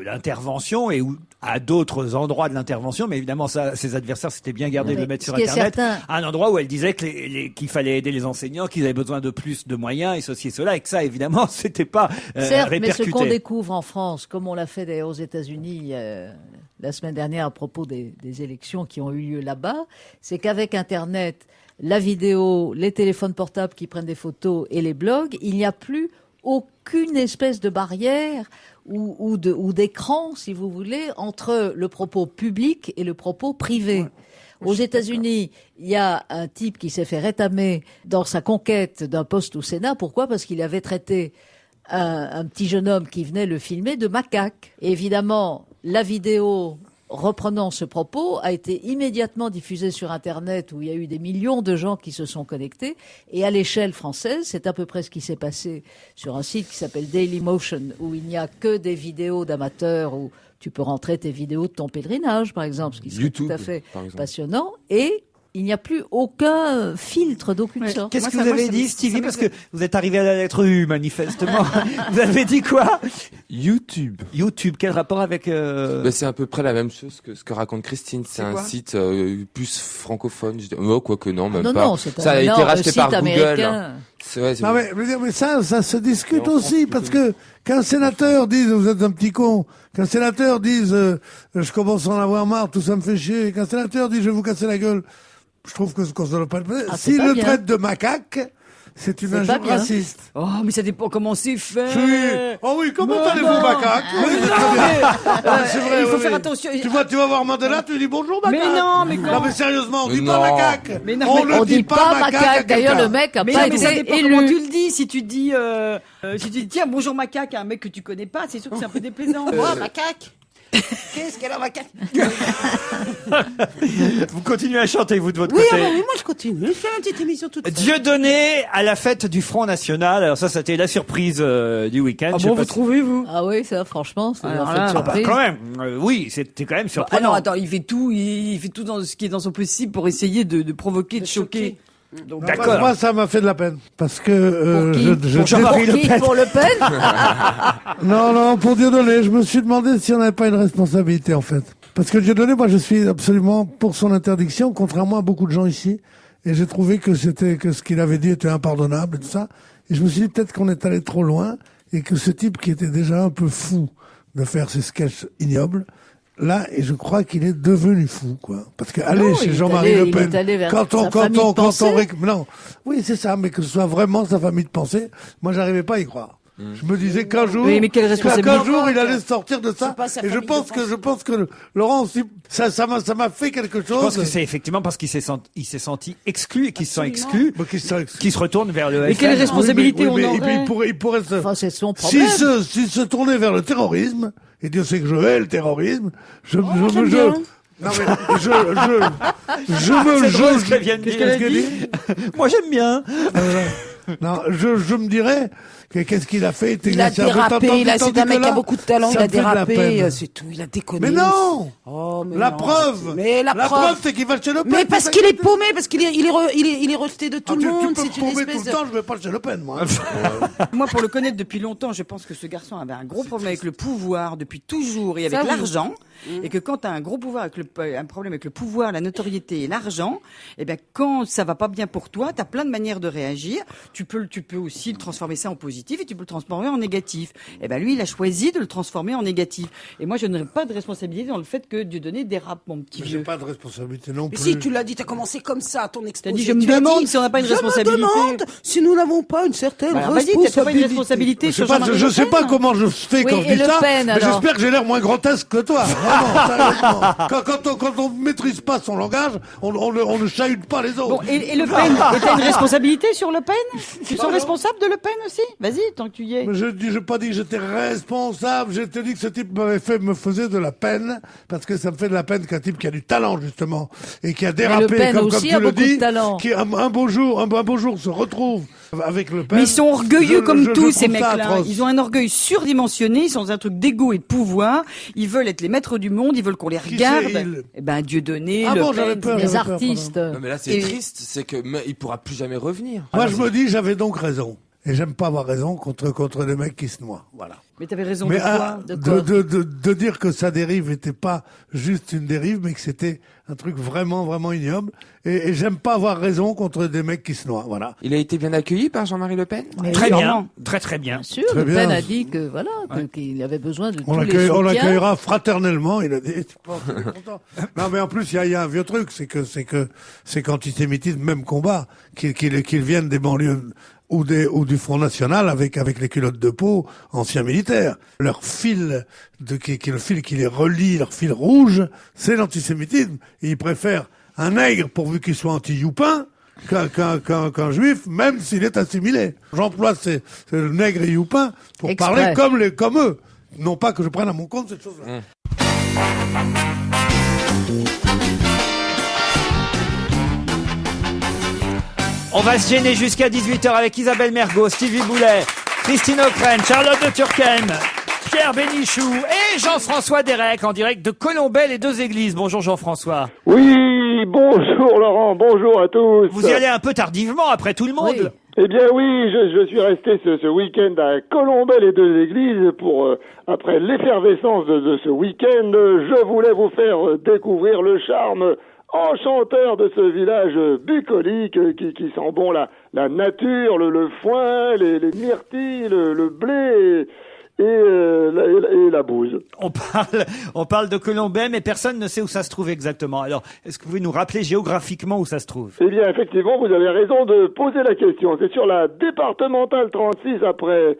l'intervention et où à d'autres endroits de l'intervention, mais évidemment ça, ses adversaires s'étaient bien gardés de Mais le mettre ce sur qui est Internet, certain- à un endroit où elle disait que qu'il fallait aider les enseignants, qu'ils avaient besoin de plus de moyens et ceci et cela, et que ça évidemment c'était pas Certes, mais ce répercuté. qu'on découvre en France, comme on l'a fait d'ailleurs aux États-Unis la semaine dernière à propos des élections qui ont eu lieu là-bas, c'est qu'avec Internet, la vidéo, les téléphones portables qui prennent des photos et les blogs, il n'y a plus aucune espèce de barrière ou d'écran, si vous voulez, entre le propos public et le propos privé. Aux États-Unis, il y a un type qui s'est fait rétamer dans sa conquête d'un poste au Sénat. Pourquoi ? Parce qu'il avait traité un petit jeune homme qui venait le filmer de macaque. Et évidemment, la vidéo reprenant ce propos a été immédiatement diffusée sur Internet où il y a eu des millions de gens qui se sont connectés. Et à l'échelle française, c'est à peu près ce qui s'est passé sur un site qui s'appelle Dailymotion où il n'y a que des vidéos d'amateurs où tu peux rentrer tes vidéos de ton pèlerinage, par exemple, ce qui serait YouTube, tout à fait par exemple. passionnant. Et il n'y a plus aucun filtre d'aucune Ouais. sorte. Qu'est-ce Moi, que ça- vous moi, avez ça dit, me- Stevie? ça me Parce fait- que vous êtes arrivé à la lettre U, manifestement. Vous avez dit quoi? YouTube. YouTube, quel rapport avec... Bah, c'est à peu près la même chose que ce que raconte Christine. C'est un quoi site plus francophone. Oh, quoique non, même non, pas. non, c'est Ça a un été énorme racheté site par Google. américain. C'est Non mais ça se discute aussi parce que qu'un sénateur dise vous êtes un petit con, qu'un sénateur dise je commence à en avoir marre, tout ça me fait chier, qu'un sénateur dise je vais vous casser la gueule, je trouve que ça ne doit pas être. S'il le traite de macaque, c'est une injure raciste. Oh, mais ça dépend comment c'est fait. Oh oui, comment allez-vous, macaque? C'est vrai. Il faut faire attention. Tu vas voir Mandela, tu lui dis bonjour, macaque. Mais non, mais non, mais sérieusement, on dit pas macaque. Mais non, on dit pas macaque. D'ailleurs, le mec a pas été élu. Comment tu le dis? Si tu dis, tiens, bonjour macaque à un mec que tu connais pas, c'est sûr que c'est un peu déplaisant. Moi, macaque. Qu'est-ce qu'elle a, macaque? Vous continuez à chanter, vous, de votre Oui, côté. oui, moi je continue. Je fais une petite émission toute seule. Dieudonné à la fête du Front National. Alors ça, c'était la surprise du week-end. Ah bon, vous trouvez, vous? Ah oui, ça, franchement, c'est Alors une là, surprise. Quand même, oui, c'était quand même Ah surprenant. non, attends, il fait tout dans ce qui est dans son possible pour essayer de provoquer, de choquer. Donc, D'accord. Moi, ça m'a fait de la peine. Parce que, Pour Jean-Marie Le Pen. Pour Le Pen? Non, pour Dieudonné, je me suis demandé si on n'avait pas une responsabilité, en fait. Parce que Dieudonné, moi, je suis absolument pour son interdiction, contrairement à beaucoup de gens ici. Et j'ai trouvé que ce qu'il avait dit était impardonnable et tout ça. Et je me suis dit peut-être qu'on est allé trop loin et que ce type qui était déjà un peu fou de faire ces sketchs ignobles, là, et je crois qu'il est devenu fou, quoi. Parce que aller chez Jean-Marie Le Pen, non, oui, c'est ça, mais que ce soit vraiment sa famille de pensée, moi, j'arrivais pas à y croire. Je me disais qu'un jour, mais quelle responsabilité. qu'un jour, il allait sortir de ça. Et je pense que Laurent aussi, ça m'a fait quelque chose. Je pense que c'est effectivement parce qu'il s'est senti exclu et qu'il se sent exclu, qu'il se retourne vers le FN. Et quelle responsabilité on aurait? Il pourrait se... Enfin, c'est son problème. S'il se tournait vers le terrorisme, et Dieu sait que je hais le terrorisme, je me Moi, j'aime bien. Non, je me dirais qu'est-ce qu'il a fait? Il a dérapé, c'est un mec qui a beaucoup de talent, il a dérapé, c'est tout, il a déconné. Mais non! Oh, mais la non. preuve! Mais la preuve, c'est qu'il va chez Le Pen. Mais parce qu'il est paumé, parce qu'il est rejeté de tout le monde, tu peux c'est une paumer espèce tout le temps, je vais pas chez Le Pen, moi. Moi, pour le connaître depuis longtemps, je pense que ce garçon avait un gros problème avec le pouvoir depuis toujours et avec l'argent. Et que quand tu as un gros pouvoir un problème avec le pouvoir, la notoriété et l'argent, eh bien, quand ça va pas bien pour toi, tu as plein de manières de réagir. Tu peux aussi le transformer ça en positif et tu peux le transformer en négatif. Eh ben, lui, il a choisi de le transformer en négatif. Et moi, je n'aurais pas de responsabilité dans le fait que Dieudonné dérape, mon petit vieux. J'ai pas de responsabilité non Mais plus. si, tu l'as dit, t'as commencé comme ça, ton exposé. T'as dit, je me demande si on n'a pas une responsabilité. Je me demande si nous n'avons pas une certaine responsabilité. T'as pas une responsabilité sur Jean-Marie Le Pen. Je sais pas comment je fais quand je dis ça, mais j'espère que j'ai l'air moins grotesque que toi. Vraiment, sérieusement. Quand on maîtrise pas son langage, on ne chahute pas les autres. Bon, et Le Pen, t'as une responsabilité sur Le Pen? Tu sens responsable de Le Pen aussi? Vas-y, tant que tu y es. Mais je n'ai pas dit que j'étais responsable, je te dis que ce type me faisait de la peine, parce que ça me fait de la peine qu'un type qui a du talent, justement, et qui a dérapé, comme tu le dis, qui un beau jour se retrouve avec Le Pen. Mais ils sont orgueilleux comme tous, ces mecs-là. Ils ont un orgueil surdimensionné, ils sont dans un truc d'égo et de pouvoir, ils veulent être les maîtres du monde, ils veulent qu'on les regarde. Eh ben, Dieudonné, Le Pen, les artistes. Non, mais là, c'est triste, c'est que il pourra plus jamais revenir. Moi, je me dis, j'avais donc raison. Et j'aime pas avoir raison contre des mecs qui se noient. Voilà. Mais t'avais raison de quoi? De dire que sa dérive était pas juste une dérive, mais que c'était un truc vraiment, vraiment ignoble. Et j'aime pas avoir raison contre des mecs qui se noient. Voilà. Il a été bien accueilli par Jean-Marie Le Pen? Très bien. Très, très bien. Bien sûr, Le Pen a dit que, voilà, qu'il avait besoin de tous les soutiens. On l'accueillera fraternellement, il a dit. Non, mais en plus, il y a un vieux truc, c'est qu'antisémitisme, même combat, qu'ils viennent des banlieues ou du Front National avec les culottes de peau anciens militaires. Leur fil qui est le fil qui les relie, leur fil rouge, c'est l'antisémitisme. Et ils préfèrent un nègre pourvu qu'il soit anti-youpin qu'un juif, même s'il est assimilé. J'emploie c'est le nègre et youpin pour parler comme eux. Non pas que je prenne à mon compte cette chose-là. On va se gêner jusqu'à 18h avec Isabelle Mergo, Stevie Boulet, Christine O'Krent, Charlotte de Turckheim, Pierre Bénichou et Jean-François Derek en direct de Colombey, les deux églises. Bonjour Jean-François. Oui, bonjour Laurent, bonjour à tous. Vous y allez un peu tardivement après tout le monde. Oui. Eh bien oui, je suis resté ce week-end à Colombey, les deux églises, pour après l'effervescence de ce week-end, je voulais vous faire découvrir le charme enchanteur de ce village bucolique qui sent bon la nature, le foin, les myrtilles, le blé et la bouse. On parle de Colombey, mais personne ne sait où ça se trouve exactement. Alors, est-ce que vous pouvez nous rappeler géographiquement où ça se trouve? Eh bien, effectivement, vous avez raison de poser la question. C'est sur la départementale 36 après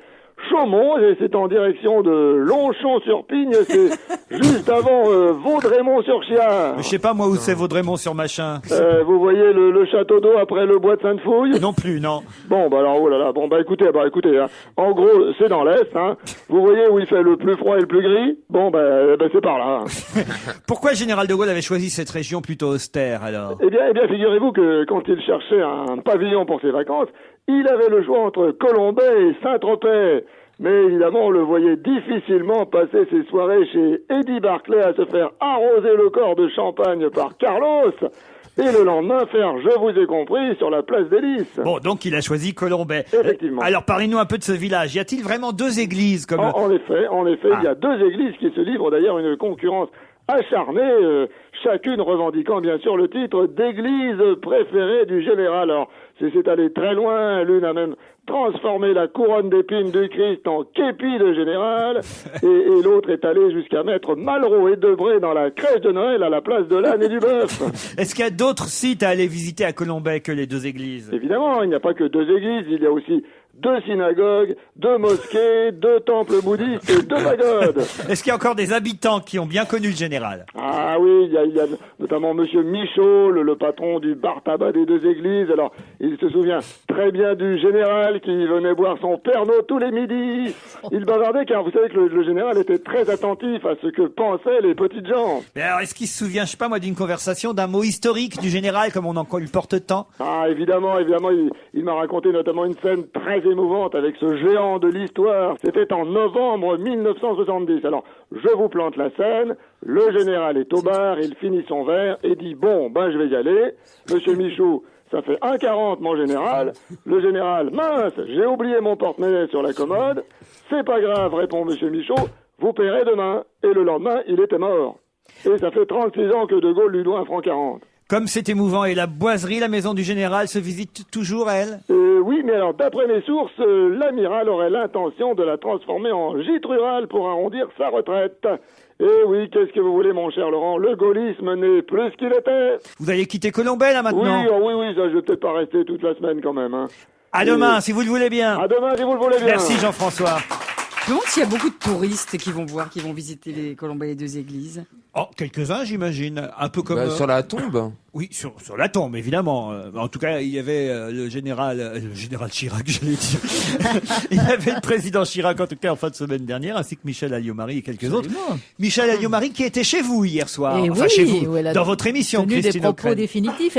Chaumont, et c'est en direction de Longchamp-sur-Pigne, c'est juste avant Vaudremont-sur-Chiard. Je sais pas moi où c'est Vaudremont-sur-Machin. Vous voyez le château d'eau après le bois de Sainte-Fouille? Non plus, non. Bon, bah alors, oh là là, bon, bah écoutez, hein. En gros, c'est dans l'Est, hein. Vous voyez où il fait le plus froid et le plus gris? Bon, bah c'est par là. Hein. Pourquoi le général de Gaulle avait choisi cette région plutôt austère, alors? Eh bien, figurez-vous que quand il cherchait un pavillon pour ses vacances, il avait le choix entre Colombey et Saint-Tropez. Mais évidemment, on le voyait difficilement passer ses soirées chez Eddie Barclay à se faire arroser le corps de champagne par Carlos. Et le lendemain, faire « Je vous ai compris » sur la place des Lys. Bon, donc il a choisi Colombey. Effectivement. Alors, parlez-nous un peu de ce village. Y a-t-il vraiment deux églises comme... En effet, il y a deux églises qui se livrent d'ailleurs une concurrence acharnée, chacune revendiquant bien sûr le titre d'église préférée du général. Alors, c'est allé très loin, l'une a même transformé la couronne d'épines du Christ en képi de général, et l'autre est allée jusqu'à mettre Malraux et Debré dans la crèche de Noël à la place de l'âne et du bœuf. Est-ce qu'il y a d'autres sites à aller visiter à Colombey que les deux églises? Évidemment, il n'y a pas que deux églises, il y a aussi 2 synagogues, 2 mosquées, 2 temples bouddhistes et 2 pagodes. Est-ce qu'il y a encore des habitants qui ont bien connu le général? Ah oui, il y a notamment Monsieur Michaud, le patron du bar tabac des deux églises. Alors, il se souvient très bien du général qui venait boire son Pernod tous les midis. Il bavardait car vous savez que le général était très attentif à ce que pensaient les petites gens. Mais alors, est-ce qu'il se souvient, je sais pas moi, d'une conversation, d'un mot historique du général, comme on en lui porte tant? Ah, évidemment, il m'a raconté notamment une scène très émouvante avec ce géant de l'histoire. C'était en novembre 1970. Alors, je vous plante la scène. Le général est au bar, il finit son verre et dit « Bon, je vais y aller. Monsieur Michaud, ça fait 1,40 mon général. » Le général « Mince, j'ai oublié mon porte-monnaie sur la commode. » « C'est pas grave, répond Monsieur Michaud. Vous paierez demain. » Et le lendemain, il était mort. Et ça fait 36 ans que De Gaulle lui doit 1,40 franc. Comme c'est émouvant. Et la boiserie, la maison du général, se visite toujours, elle? Oui, mais alors, d'après mes sources, l'amiral aurait l'intention de la transformer en gîte rural pour arrondir sa retraite. Et oui, qu'est-ce que vous voulez, mon cher Laurent? Le gaullisme n'est plus ce qu'il était. Vous allez quitter Colombey, là, maintenant? Oui, ça, je vais peut-être pas rester toute la semaine, quand même, hein. À demain, si vous le voulez bien. À demain, si vous le voulez bien. Merci, Jean-François. Je me demande s'il y a beaucoup de touristes qui vont visiter les Colombey, les deux églises. Oh, quelques-uns, j'imagine. Un peu comme... sur la tombe. Oui, sur la tombe, évidemment. En tout cas, il y avait le général Chirac, j'allais dire. Il y avait le président Chirac, en tout cas, en fin de semaine dernière, ainsi que Michel Alliot-Marie et quelques autres. Michel Alliot-Marie qui était chez vous hier soir. Et enfin, oui, chez vous, elle a dans votre émission, tenu Christine des propos O'Crane. définitifs.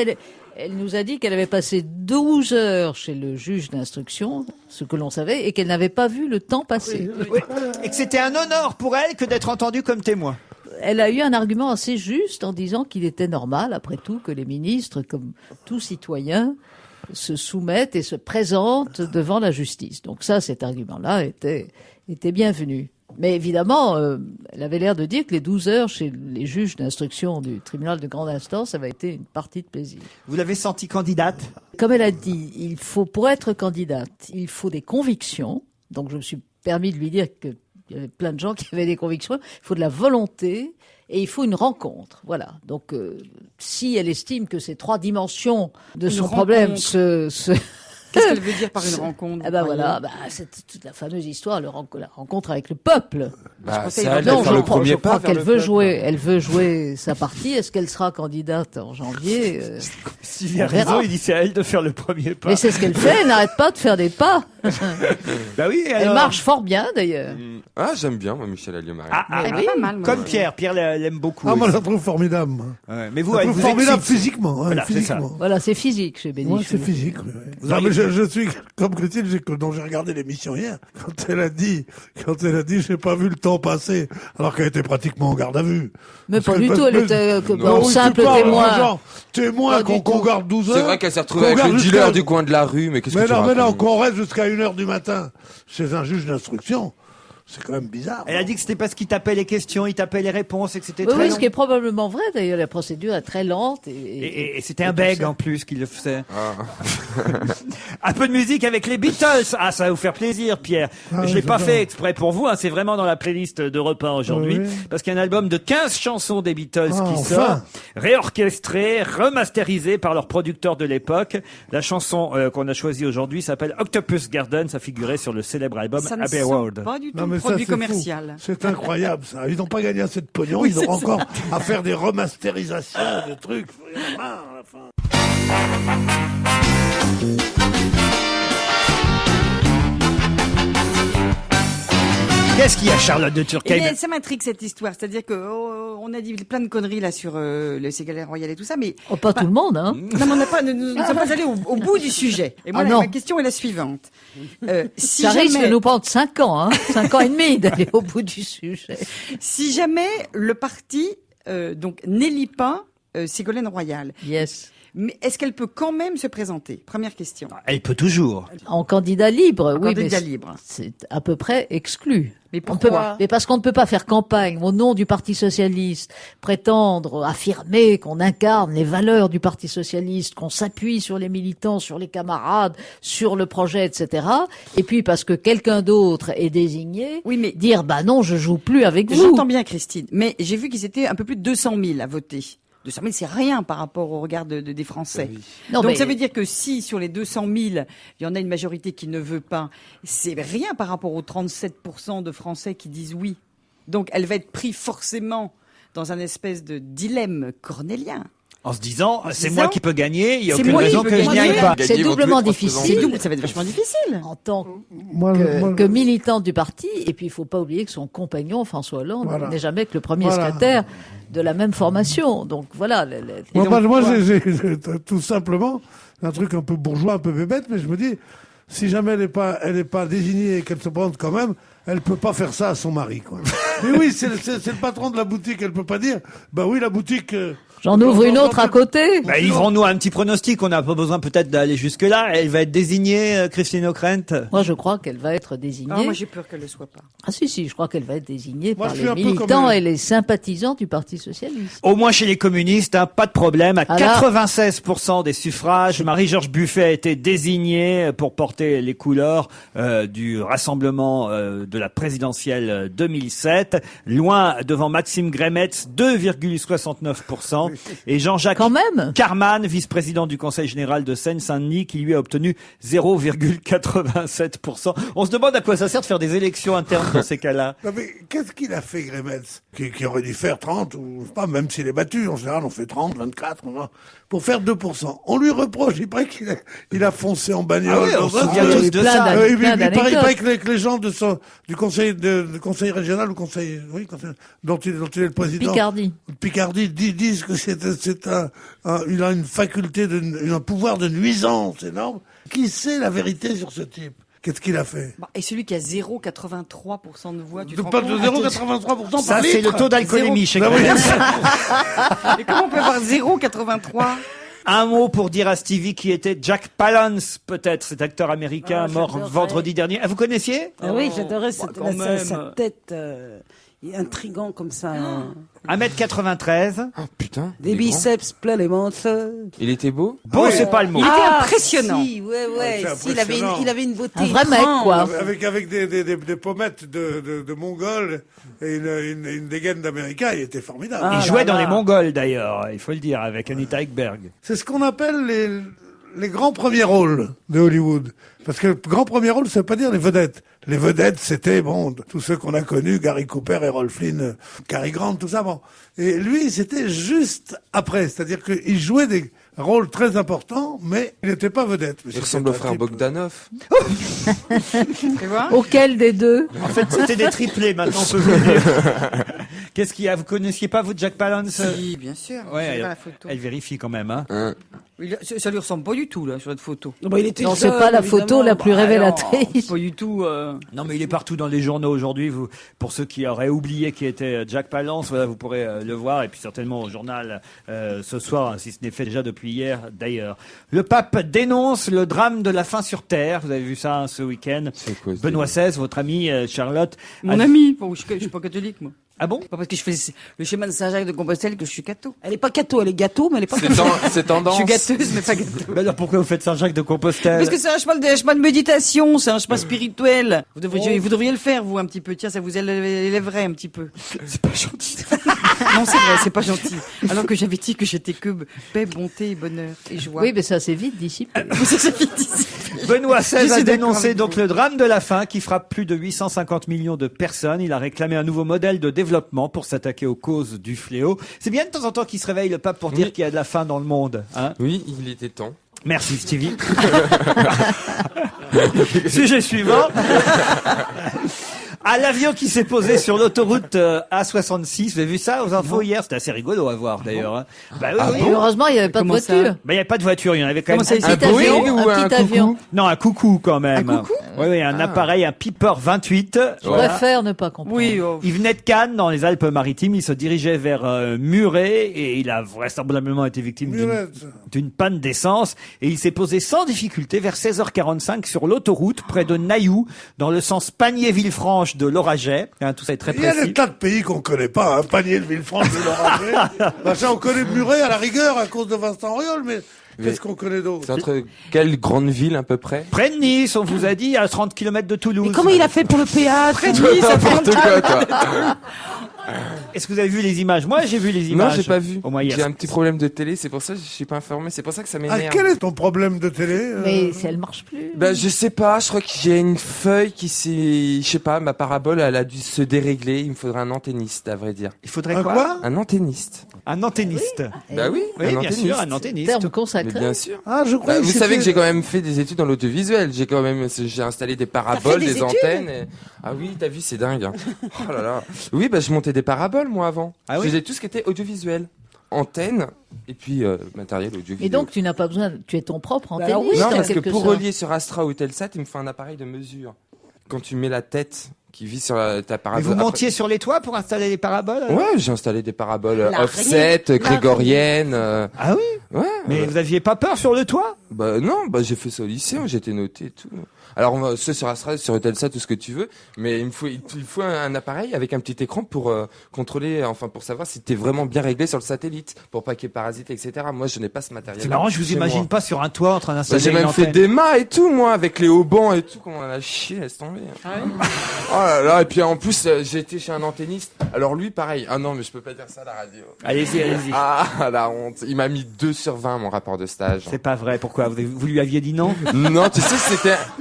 Elle nous a dit qu'elle avait passé 12 heures chez le juge d'instruction, ce que l'on savait, et qu'elle n'avait pas vu le temps passer. Oui. Et que c'était un honneur pour elle que d'être entendue comme témoin. Elle a eu un argument assez juste en disant qu'il était normal, après tout, que les ministres, comme tout citoyen, se soumettent et se présentent devant la justice. Donc ça, cet argument-là était bienvenu. Mais évidemment, elle avait l'air de dire que les 12 heures chez les juges d'instruction du tribunal de grande instance avaient été une partie de plaisir. Vous l'avez sentie candidate? Comme elle a dit, pour être candidate, il faut des convictions. Donc je me suis permis de lui dire qu'il y avait plein de gens qui avaient des convictions. Il faut de la volonté et il faut une rencontre. Voilà. Donc si elle estime que ces 3 dimensions de son problème Qu'est-ce qu'elle veut dire par une rencontre? Eh ben voilà, c'est toute la fameuse histoire, la rencontre avec le peuple. C'est à elle de faire le premier pas. Je crois qu'elle veut jouer sa partie. Est-ce qu'elle sera candidate en janvier? S'il y a raison, il dit c'est à elle de faire le premier pas. Et c'est ce qu'elle fait, elle n'arrête pas de faire des pas. Bah oui, alors... Elle marche fort bien d'ailleurs. Ah, j'aime bien, moi, Michel Alliot-Marie. Oui, pas mal, moi. Comme Pierre l'aime beaucoup. Ah, moi, je aussi. la trouve formidable. Moi. Ouais, mais vous, Je la elle trouve vous formidable excite. physiquement. Voilà, c'est ça. Voilà, c'est physique chez Bénichou. Moi, c'est physique. Oui. Vous Non, auriez- mais je suis comme Christine, dont j'ai regardé l'émission hier, quand elle a dit, j'ai pas vu le temps passer, alors qu'elle était pratiquement en garde à vue. Mais Parce pas du que- tout, elle parce- était Non, oui, simple tu parles, témoin. genre, témoin Pas du qu'on tout. garde 12 heures. C'est vrai qu'elle s'est retrouvée qu'on avec garde le jusqu'à- dealer du coin de la rue, mais qu'est-ce que tu mais non, racontes? qu'on reste jusqu'à 1h du matin chez un juge d'instruction. C'est quand même bizarre. Elle a dit que c'était parce qu'il tapait les questions, il tapait les réponses et que c'était Oui, très oui, long. ce qui est probablement vrai. D'ailleurs, la procédure est très lente. Et c'était un bègue en plus qui le faisait. Un peu de musique avec les Beatles. Ah, ça va vous faire plaisir, Pierre. Je l'ai pas fait exprès pour vous. Hein. C'est vraiment dans la playlist d'Europe 1 aujourd'hui. Oui. Parce qu'il y a un album de 15 chansons des Beatles qui enfin. sort. Réorchestrées, remasterisées par leurs producteurs de l'époque. La chanson qu'on a choisie aujourd'hui s'appelle Octopus Garden. Ça figurait sur le célèbre album Ça ne Abbey sent Road. pas du tout Non, mais ça, produit c'est commercial. fou. C'est incroyable, ça. Ils n'ont pas gagné assez de pognon. Oui, Ils auront c'est ça. encore à faire des remasterisations de trucs. Il y en a marre, à la fin. Qu'est-ce qu'il y a, Charlotte de Eh Turckheim? bien, ça m'intrigue cette histoire. C'est-à-dire que on a dit plein de conneries là sur le Ségolène Royal et tout ça, mais Oh, pas tout le monde, hein. non, mais on n'a pas, nous ne sommes pas allés au bout du sujet. Et moi, Ah, la- non. ma question est la suivante. Si Ça risque jamais, de nous prendre 5 ans, hein. 5 ans et demi d'aller au bout du sujet. si jamais le parti donc n'élit pas Ségolène Royal, Yes. mais est-ce qu'elle peut quand même se présenter? Première question. Elle peut toujours. En candidat libre, oui, Candidat mais libre. c'est à peu près exclu. Mais On peut, pourquoi? mais parce qu'on ne peut pas faire campagne au nom du Parti socialiste, prétendre, affirmer qu'on incarne les valeurs du Parti socialiste, qu'on s'appuie sur les militants, sur les camarades, sur le projet, etc. Et puis parce que quelqu'un d'autre est désigné, Oui, mais dire bah non, je joue plus avec vous. j'entends bien, Christine, mais j'ai vu qu'ils étaient un peu plus de 200 000 à voter. 200 000, c'est rien par rapport au regard des Français. Non, Donc mais- ça veut dire que si sur les 200 000, il y en a une majorité qui ne veut pas, c'est rien par rapport aux 37% de Français qui disent oui. Donc elle va être prise forcément dans un espèce de dilemme cornélien. En se disant, c'est disant, moi qui peux gagner, il n'y a c'est aucune moi qui raison peux que je n'y gagner. aille pas. C'est Gagner, ils vont doublement tous être difficile. C'est double, ça va être vachement difficile. En tant Moi, que militante du parti, et puis il faut pas oublier que son compagnon François Hollande Voilà. n'est jamais que le premier Voilà. secrétaire de la même formation. Donc voilà. Moi, j'ai tout simplement un truc un peu bourgeois, un peu bébête, mais je me dis, si jamais elle est pas désignée et qu'elle se présente quand même, elle peut pas faire ça à son mari, quoi. Mais oui, c'est le patron de la boutique, elle peut pas dire, bah oui, la boutique. J'en ouvre une autre à côté. Bah, livrons-nous un petit pronostic. On n'a pas besoin peut-être d'aller jusque-là. Elle va être désignée, Christine Ockrent. Moi, je crois qu'elle va être désignée. Ah, moi j'ai peur qu'elle ne le soit pas. Ah si, je crois qu'elle va être désignée Moi, par je suis les un peu comme militants elle. et les sympathisants du Parti socialiste. Au moins chez les communistes, hein, pas de problème. À Alors 96% des suffrages, Marie-Georges Buffet a été désignée pour porter les couleurs du rassemblement de la présidentielle 2007. Loin devant Maxime Grémetz, 2,69%. Et Jean-Jacques Quand même. Carman, vice-président du Conseil général de Seine-Saint-Denis, qui lui a obtenu 0,87%. On se demande à quoi ça sert de faire des élections internes dans ces cas-là. Non, mais qu'est-ce qu'il a fait, Grémetz, qui aurait dû faire 30, ou je sais pas, même s'il est battu, en général, on fait 30, 24, pour faire 2%. On lui reproche, il paraît qu'il a foncé en bagnole. Ah oui, on dans se un souvient truc. tous de plein ça. d'années. Il Plein paraît d'anecdotes. que les gens du conseil régional ou conseil, oui, dont il est le président. Picardie. Disent que il a une faculté un pouvoir de nuisance énorme. Qui sait la vérité sur ce type? Qu'est-ce qu'il a fait? Bah, et celui qui a 0,83% de voix, tu te De rends pas de compte? 0,83% par Ça, c'est litre. le taux d'alcoolémie chez Ah oui. Grémetz. Et comment on peut avoir 0,83? Un mot pour dire à Stevie qui était Jack Palance, peut-être, cet acteur américain mort j'adorais. vendredi dernier. Ah, vous connaissiez? Ah oui, j'adorais bah, quand même. sa tête intrigant comme ça. 1m93. Oh putain. Des il est grand. biceps plein les ventres. Il était beau. Bon, c'est pas le mot. Il était impressionnant. Si, ouais. c'est Si, il impressionnant. avait une beauté. Un vrai mec, étrange. quoi. Avec des pommettes de Mongols et une dégaine d'Américains, il était formidable. Il Ah jouait là dans là. les Mongols, d'ailleurs, il faut le dire, avec Anita Ekberg. C'est ce qu'on appelle les grands premiers rôles de Hollywood. Parce que le grand premier rôle, ça veut pas dire les vedettes. Les vedettes, c'était, bon, tous ceux qu'on a connus, Gary Cooper, Errol Flynn, Cary Grant, tout ça, bon. Et lui, c'était juste après. C'est-à-dire qu'il jouait des rôle très important, mais il n'était pas vedette. Il ressemble au frère Bogdanov. Tu vois? Auquel des deux? En fait, c'était des triplés, maintenant, on peut vous le dire. Qu'est-ce qu'il y a? Vous connaissiez pas, vous, Jack Palance? Si, bien sûr. Ouais, J'ai elle, pas la photo. elle vérifie quand même, hein. Ça lui ressemble pas du tout, là, sur notre photo. Non, bah, il était Non, c'est jeune, pas la photo évidemment. la plus Bah, révélatrice. Pas du tout. Non, mais il est partout dans les journaux aujourd'hui. Vous, pour ceux qui auraient oublié qui était Jack Palance, voilà, vous pourrez le voir, et puis certainement au journal ce soir, si ce n'est fait déjà depuis hier d'ailleurs. Le pape dénonce le drame de la faim sur Terre. Vous avez vu ça ce week-end. C'est quoi, ce Benoît XVI, votre ami Charlotte. Mon ami. Bon, je suis pas catholique, moi. Ah bon? Pas parce que je fais le schéma de Saint-Jacques de Compostelle que je suis catho. Elle est pas catho, elle est gâteau, mais elle est pas catho. C'est Je tendance. suis gâteuse, mais pas gâteau. Mais alors pourquoi vous faites Saint-Jacques de Compostelle? Parce que c'est un chemin de méditation, c'est un chemin spirituel. Vous devriez le faire, vous, un petit peu. Tiens, ça vous élèverait un petit peu. C'est pas gentil. Non, c'est vrai, c'est pas gentil. Alors que j'avais dit que j'étais que paix, bonté, bonheur et joie. Oui, mais ça c'est vite dissipé. Ça, c'est vite ici. Benoît Je XVI a suis d'accord dénoncé avec donc vous. le drame de la faim qui frappe plus de 850 millions de personnes. Il a réclamé un nouveau modèle de développement pour s'attaquer aux causes du fléau. C'est bien de temps en temps qu'il se réveille, le pape, pour dire qu'il y a de la faim dans le monde, hein. Oui, il était temps. Merci Stevie. Sujet suivant. À l'avion qui s'est posé sur l'autoroute A66, vous avez vu ça aux infos hier? C'était assez rigolo à voir d'ailleurs, hein. Bah oui, oui. Et heureusement, il n'y avait pas Comment de ça voiture. Bah, il n'y avait pas de voiture, il y en avait quand même. Comment ça, Un petit avion, Boeing ou un un petit avion. coucou? Non, un coucou quand même. Un coucou? Oui, oui, un appareil, un Piper 28. Je Voilà. préfère ne pas comprendre. Oui, Il venait de Cannes, dans les Alpes-Maritimes. Il se dirigeait vers Muret et il a vraisemblablement été victime d'une panne d'essence. Et il s'est posé sans difficulté vers 16h45 sur l'autoroute près de Nailloux, dans le sens Panier-Villefranche de l'Oraget. Hein, tout ça est très Il y a précis. des tas de pays qu'on connaît pas, hein. Panier de Villefranche de l'Oranger. Machin, on connaît Muret à la rigueur à cause de Vincent Auriol, mais qu'est-ce qu'on connaît d'autre? C'est entre quelle grande ville à peu près? Près de Nice, on vous a dit, à 30 km de Toulouse. Mais comment il a fait pour le péage? N'importe quoi, toi. Est-ce que vous avez vu les images? Moi, j'ai vu les images. Non, j'ai pas vu. Au moins hier. J'ai un petit problème de télé, c'est pour ça que je suis pas informé. C'est pour ça que ça Ah, m'énerve. quel est ton problème de télé? Mais si elle marche plus. Ben, je sais pas, je crois que j'ai une feuille qui s'est, je sais pas, ma parabole, elle a dû se dérégler. Il me faudrait un antenniste, à vrai dire. Il faudrait Un quoi? quoi? Un antenniste. Un antenniste. Bah oui, Oui, un bien antenniste. sûr, un antenniste. Terme Mais consacré. bien sûr. Ah, je crois Bah, vous savez que j'ai quand même fait des études dans l'audiovisuel. J'ai installé des paraboles, des des études antennes. Ah oui, t'as vu, c'est dingue. Hein. Oh là là. Oui, bah je montais des paraboles moi avant. Ah Je oui faisais tout ce qui était audiovisuel, antenne et puis matériel audiovisuel. Et donc, tu n'as pas besoin, tu es ton propre alors antenniste, oui, non, en parce que quelque pour sorte. relier sur Astra ou Telsat, il me faut un appareil de mesure. Quand tu mets la tête qui vit sur ta Et parabole. vous montiez sur les toits pour installer les paraboles? alors? Ouais, j'ai installé des paraboles La offset, la grégoriennes. Ah oui? Ouais. Mais vous aviez pas peur sur le toit? Bah non, bah j'ai fait ça au lycée, j'étais noté et tout. Alors ce sur Astra, sur Telsat, tout ce que tu veux, mais il faut un appareil avec un petit écran pour contrôler, enfin pour savoir si t'es vraiment bien réglé sur le satellite, pour pas qu'il y ait parasites, etc. Moi je n'ai pas ce matériel. C'est marrant, je vous imagine pas sur un toit en train Bah, d'installer j'ai une même fait antenne. des mâts et tout, moi, avec les haubans et tout, comment on en a chié, laisse tomber. Oh là là, et puis en plus, j'ai été chez un antenniste. Alors lui, pareil. Ah non, mais je peux pas dire ça à la radio. Allez-y, allez-y. Ah, la honte. Il m'a mis 2 sur 20, mon rapport de stage. C'est pas vrai, pourquoi? Vous lui aviez dit non? Non, tu sais,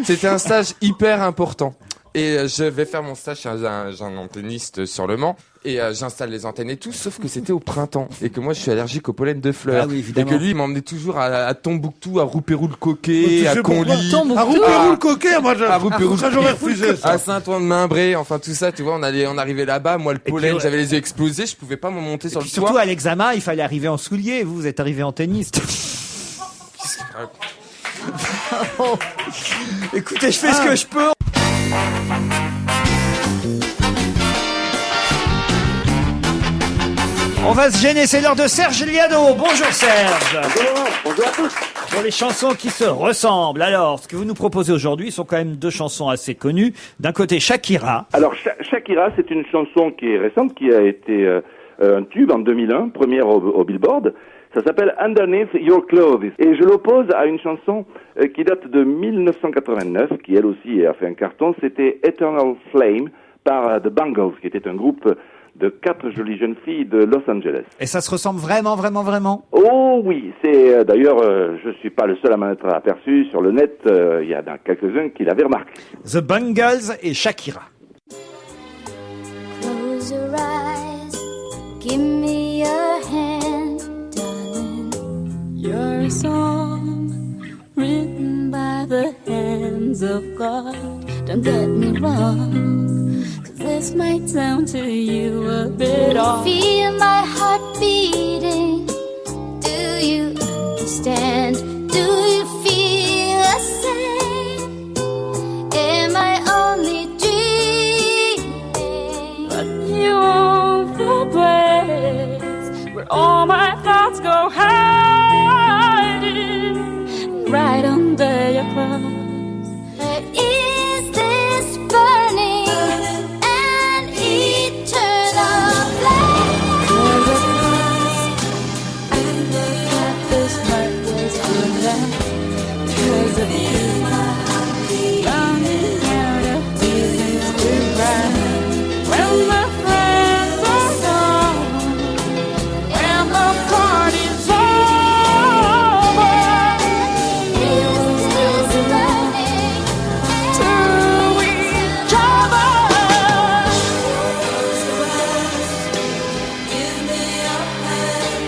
c'était un stage hyper important. Et je vais faire mon stage chez un antenniste sur Le Mans. Et j'installe les antennes et tout, sauf que c'était au printemps. Et que moi, je suis allergique au pollen de fleurs. Ah oui, et évidemment. que lui, il m'emmenait toujours à Tombouctou, à Roupéroux-le-Coquet, à Conly. À Roupéroux-le-Coquet, moi, À Roupéroux- ça, j'aurais refusé, ça. À Saint-Ouen-de-Mimbré, enfin tout ça, tu vois, on arrivait là-bas, moi le puis, pollen, ouais. j'avais les yeux explosés, je pouvais pas me monter sur le Surtout toit. à l'examen, il fallait arriver en souliers. Vous êtes arrivé en tennis. Écoutez, je fais ce que je peux. On va se gêner, c'est l'heure de Serge Liano. Bonjour Serge. Bonjour à tous. Pour les chansons qui se ressemblent. Alors, ce que vous nous proposez aujourd'hui sont quand même deux chansons assez connues. D'un côté, Shakira. Alors, Shakira, c'est une chanson qui est récente, qui a été un tube en 2001, première au Billboard. Ça s'appelle Underneath Your Clothes. Et je l'oppose à une chanson qui date de 1989, qui elle aussi a fait un carton. C'était Eternal Flame par The Bangles, qui était un groupe de 4 jolies jeunes filles de Los Angeles. Et ça se ressemble vraiment, vraiment, vraiment. Oh oui, c'est d'ailleurs, je suis pas le seul à m'en être aperçu sur le net. Il y en a quelques-uns qui l'avaient remarqué. The Bangles et Shakira. Close your eyes, give me your hand, darling. You're a song written by the hands of God. Don't get me wrong, 'cause this might sound to you a bit off. Feel my heart beating. Do you understand? Do you feel the same? Am I only dreaming? But you own the place where all my thoughts go hiding, right under your clothes. Where is this burning and eternal flame? This heart was burning because of you. Running out of tears to cry when the friends are gone and the party's over. It was just running to each other. Give me your hand.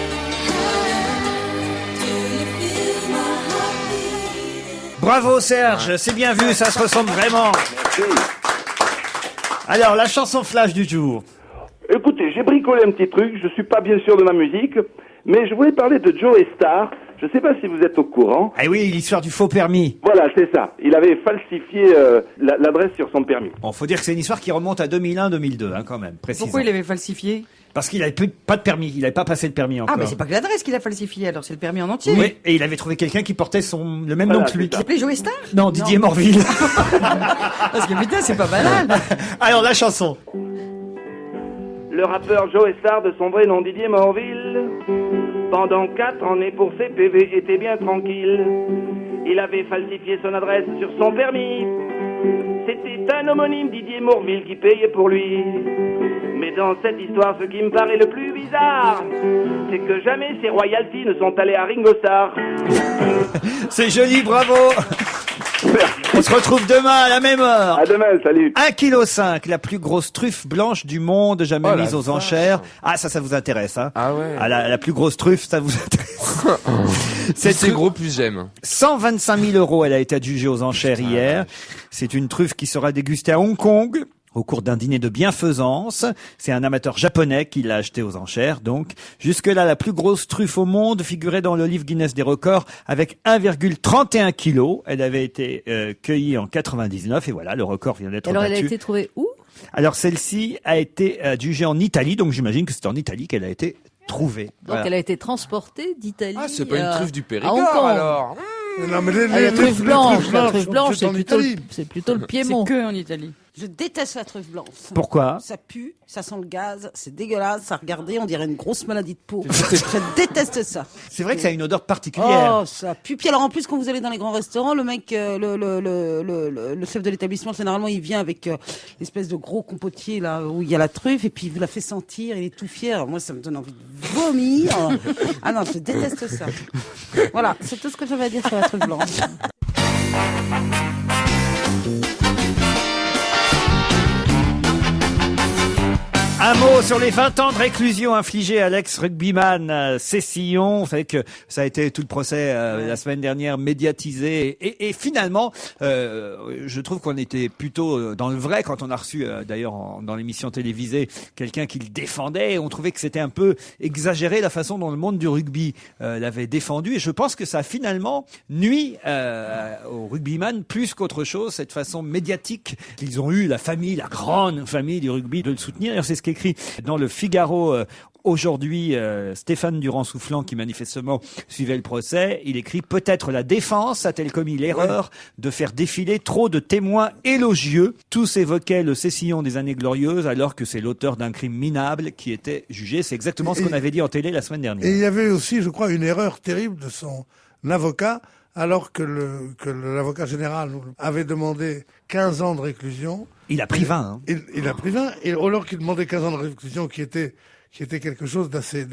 Do you feel my heart beating? Bravo Serge, c'est bien vu, ça se ressemble vraiment. Alors, la chanson flash du jour. Écoutez, j'ai bricolé un petit truc, je suis pas bien sûr de ma musique, mais je voulais parler de Joe Star. Je sais pas si vous êtes au courant. Ah oui, l'histoire du faux permis. Voilà, c'est ça. Il avait falsifié l'adresse sur son permis. Bon, faut dire que c'est une histoire qui remonte à 2001-2002, hein, quand même, précisément. Pourquoi il avait falsifié? Parce qu'il avait pas de permis, il avait pas passé le permis encore. Ah, mais c'est pas que l'adresse qu'il a falsifié, alors c'est le permis en entier. Oui, et il avait trouvé quelqu'un qui portait le même nom que lui. Il s'appelait Joe Star? Non, Didier Morville. Parce que putain, c'est pas banal. Alors, la chanson. Le rappeur Joe Star, de son vrai nom Didier Morville, pendant 4 années pour ses PV, était bien tranquille. Il avait falsifié son adresse sur son permis. C'était un homonyme Didier Morville qui payait pour lui. Mais dans cette histoire, ce qui me paraît le plus bizarre, c'est que jamais ces royalties ne sont allées à Ringo Starr. C'est joli, bravo. On se retrouve demain à la même heure. À demain, salut. 1,5 kg, la plus grosse truffe blanche du monde, jamais Oh la mise aux vache. enchères. Ah, ça vous intéresse, hein? Ah ouais. Ah, la plus grosse truffe, ça vous intéresse. C'est Cette gros, plus j'aime. 125 000 €, elle a été adjugée aux enchères hier. C'est une truffe qui sera dégustée à Hong Kong au cours d'un dîner de bienfaisance. C'est un amateur japonais qui l'a achetée aux enchères, donc. Jusque-là, la plus grosse truffe au monde figurait dans le livre Guinness des records avec 1,31 kg. Elle avait été cueillie en 99 et voilà, le record vient d'être Alors, battu. elle a été trouvée où? Alors, celle-ci a été adjugée en Italie, donc j'imagine que c'est en Italie qu'elle a été trouvée. Donc, Voilà. elle a été transportée d'Italie. Ah, c'est pas une truffe du à Hong Périgord, Kong. alors. Non, mais Ah, la truffe blanche, sont c'est en plutôt, Italie. c'est plutôt le Piémont. C'est que en Italie. Je déteste la truffe blanche. Pourquoi? Ça pue, ça sent le gaz, c'est dégueulasse, ça regardait, on dirait une grosse maladie de peau. Je déteste ça. C'est vrai que ça a une odeur particulière. Oh, ça pue. Puis alors en plus, quand vous allez dans les grands restaurants, le mec, le chef de l'établissement, généralement, il vient avec l'espèce de gros compotier là où il y a la truffe et puis il vous la fait sentir. Il est tout fier. Alors, moi, ça me donne envie de vomir. Ah non, je déteste ça. Voilà, c'est tout ce que j'avais à dire sur la truffe blanche. Un mot sur les 20 ans de réclusion infligés à l'ex-rugbyman Cessillon. Vous savez que ça a été tout le procès la semaine dernière médiatisé. Et finalement, je trouve qu'on était plutôt dans le vrai quand on a reçu, d'ailleurs dans l'émission télévisée, quelqu'un qui le défendait. On trouvait que c'était un peu exagéré la façon dont le monde du rugby l'avait défendu. Et je pense que ça a finalement nuit aux rugbyman plus qu'autre chose, cette façon médiatique qu'ils ont eu, la famille, la grande famille du rugby, de le soutenir. D'ailleurs, c'est ce qu'écrit dans le Figaro aujourd'hui Stéphane Durand-Soufflant, qui manifestement suivait le procès. Il écrit: peut-être la défense a-t-elle commis l'erreur de faire défiler trop de témoins élogieux. Tous évoquaient le Cessillon des années glorieuses alors que c'est l'auteur d'un crime minable qui était jugé. C'est exactement ce qu'on avait dit en télé la semaine dernière. Et il y avait aussi, je crois, une erreur terrible de son avocat, alors que l'avocat général avait demandé 15 ans de réclusion. Il a pris 20. Hein. Il a pris 20, et alors qu'il demandait 15 ans de réclusion, qui était quelque chose d'assez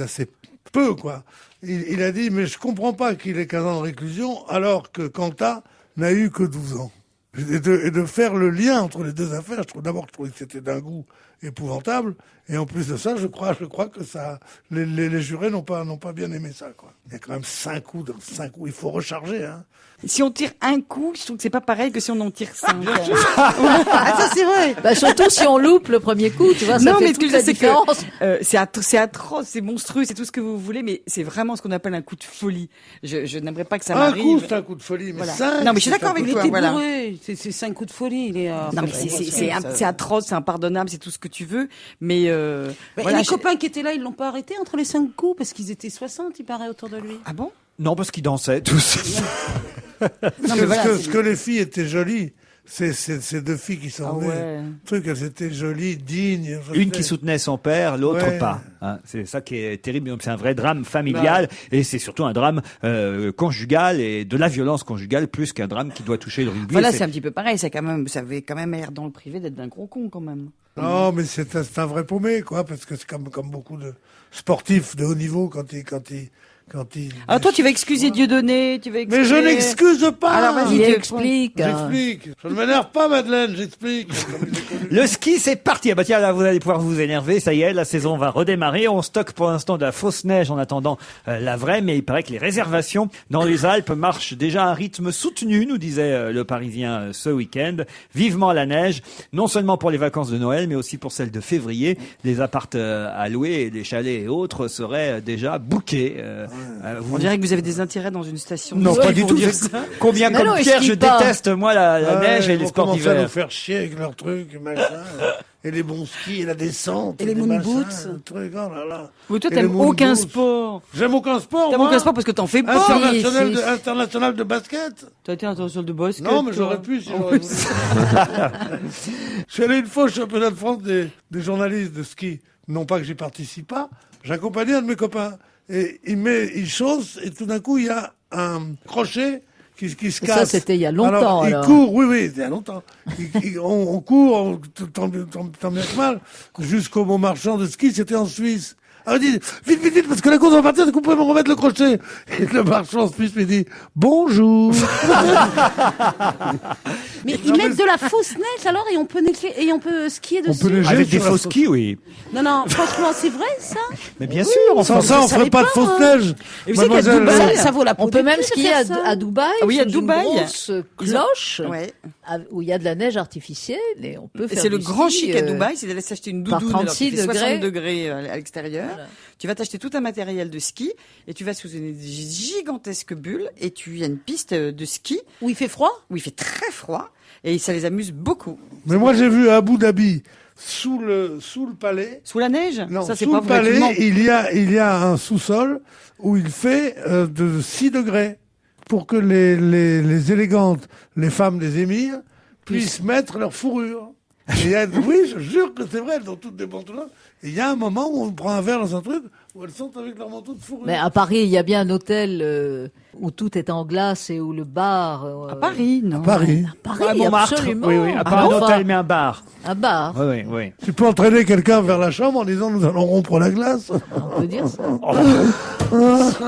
peu, quoi. Il a dit, mais je comprends pas qu'il ait 15 ans de réclusion, alors que Kanta n'a eu que 12 ans. et de faire le lien entre les deux affaires. Je trouvais que c'était d'un goût épouvantable. Et en plus de ça, je crois que ça, les jurés n'ont pas bien aimé ça, quoi. Il y a quand même 5 coups, il faut recharger, hein. Si on tire un coup, je trouve que c'est pas pareil que si on en tire 5. Ah, ça, c'est vrai. Bah, surtout si on loupe le premier coup, tu vois, ça Non, fait mais ce que toute je la sais différence. que c'est atroce, c'est monstrueux, c'est tout ce que vous voulez, mais c'est vraiment ce qu'on appelle un coup de folie. Je n'aimerais pas que ça Un m'arrive. coup, c'est un coup de folie, mais Voilà. 5. Non, mais je suis d'accord avec Il toi. était Voilà. bourré. C'est 5 coups de folie. Il est, Non, mais c'est atroce, c'est impardonnable, c'est tout ce que tu veux, mais les copains qui étaient là, ils l'ont pas arrêté entre les 5 coups parce qu'ils étaient 60, il paraît, autour de lui. Ah bon? Non, parce qu'ils dansaient tous. Non, mais voilà, Ce que les filles étaient jolies, c'est ces 2 filles qui sont Ah venues. ouais. Truc, elles étaient jolies, dignes. Une qui soutenait son père, l'autre Ouais. pas. Hein, c'est ça qui est terrible. Donc c'est un vrai drame familial et c'est surtout un drame conjugal et de la violence conjugale plus qu'un drame qui doit toucher le rugby. Voilà, Et c'est un petit peu pareil, ça avait quand même l'air dans le privé d'être d'un gros con, quand même. Non, mais c'est un vrai paumé, quoi, parce que c'est comme beaucoup de sportifs de haut niveau quand ils Alors toi, tu vas excuser Dieudonné, tu vas excuser... Mais je n'excuse pas. Alors vas-y, Il tu explique. hein. J'explique. Je ne m'énerve pas, Madeleine, j'explique. Le ski, c'est parti. Ah bah tiens, là, vous allez pouvoir vous énerver. Ça y est, la saison va redémarrer. On stocke pour l'instant de la fausse neige en attendant la vraie, mais il paraît que les réservations dans les Alpes marchent déjà à un rythme soutenu, nous disait le Parisien ce week-end. Vivement la neige, non seulement pour les vacances de Noël, mais aussi pour celles de février. Les appartes à louer, les chalets et autres seraient déjà bookés. On dirait que vous avez des intérêts dans une station. Non, de pas ski du pour tout. dire ça. Combien Mais comme non, ils Pierre, skient je pas. déteste moi la neige et les sports Ils vont commencer à nous d'hiver. faire chier avec leurs trucs, machin, et les bons skis, et la descente. Et les des moon machins, boots. le truc, oh là là. Mais toi, Et t'aimes les moon aucun boots. sport. J'aime aucun sport, T'aimes moi. aucun sport parce que t'en fais pas. International de basket. T'as été international de basket. Non, mais toi. j'aurais pu si j'aurais voulu. Je suis allé une fois au championnat de France des journalistes de ski. Non pas que j'y participe pas. J'accompagnais un de mes copains. Et il chausse, et tout d'un coup, il y a un crochet qui se Et casse. ça, c'était il y a longtemps, alors. Il court, oui, c'était il y a longtemps. On court, tant bien que mal, jusqu'au Mont Marchand de ski, c'était en Suisse. Alors il dit, vite, parce que la course va partir, est-ce que vous pouvez me remettre le crochet? Et le marchand en Suisse me dit, bonjour. Mais ils mettent de la fausse neige alors et on peut skier dessus. peut neiger. Avec des sur la faux faute. skis, oui. Non, franchement, c'est vrai ça. Mais bien sûr, on Sans ça, on je savais ferait pas de pas, fausse moi. neige. Et vous savez qu'à Mademoiselle, Dubaï, Ça vaut la peau On peut des même culs de skier faire ça. à Dubaï. Ah oui, à sous Dubaï. Une grosse cloche Ouais. où il y a de la neige artificielle et on peut Et faire c'est le du grand ski, chic à Dubaï, c'est d'aller s'acheter une par doudoune alors qu'il 36 fait 60 degrés. degrés à l'extérieur. Voilà. Tu vas t'acheter tout un matériel de ski et tu vas sous une gigantesque bulle et il y a une piste de ski Où il fait froid. où il fait très froid et ça les amuse beaucoup. Mais moi, j'ai vu à Abu Dhabi, sous le palais. Sous la neige? Non, Ça, c'est sous pas le vrai. tu palais, mens. il y a un sous-sol où il fait de 6 degrés pour que les élégantes, les femmes des émirs, puissent mettre leur fourrure. Et oui, je jure que c'est vrai, elles ont toutes des pantalons. Et il y a un moment où on prend un verre dans un truc où elles sont avec leur manteau de fourrure. Mais à Paris, il y a bien un hôtel où tout est en glace et où le bar. À Paris, non. Paris. Paris, À Montmartre. absolument. Oui, à part un Enfin, hôtel, mais un bar. Un bar, Oui. Tu peux entraîner quelqu'un vers la chambre en disant nous allons rompre la glace. on peut dire ça.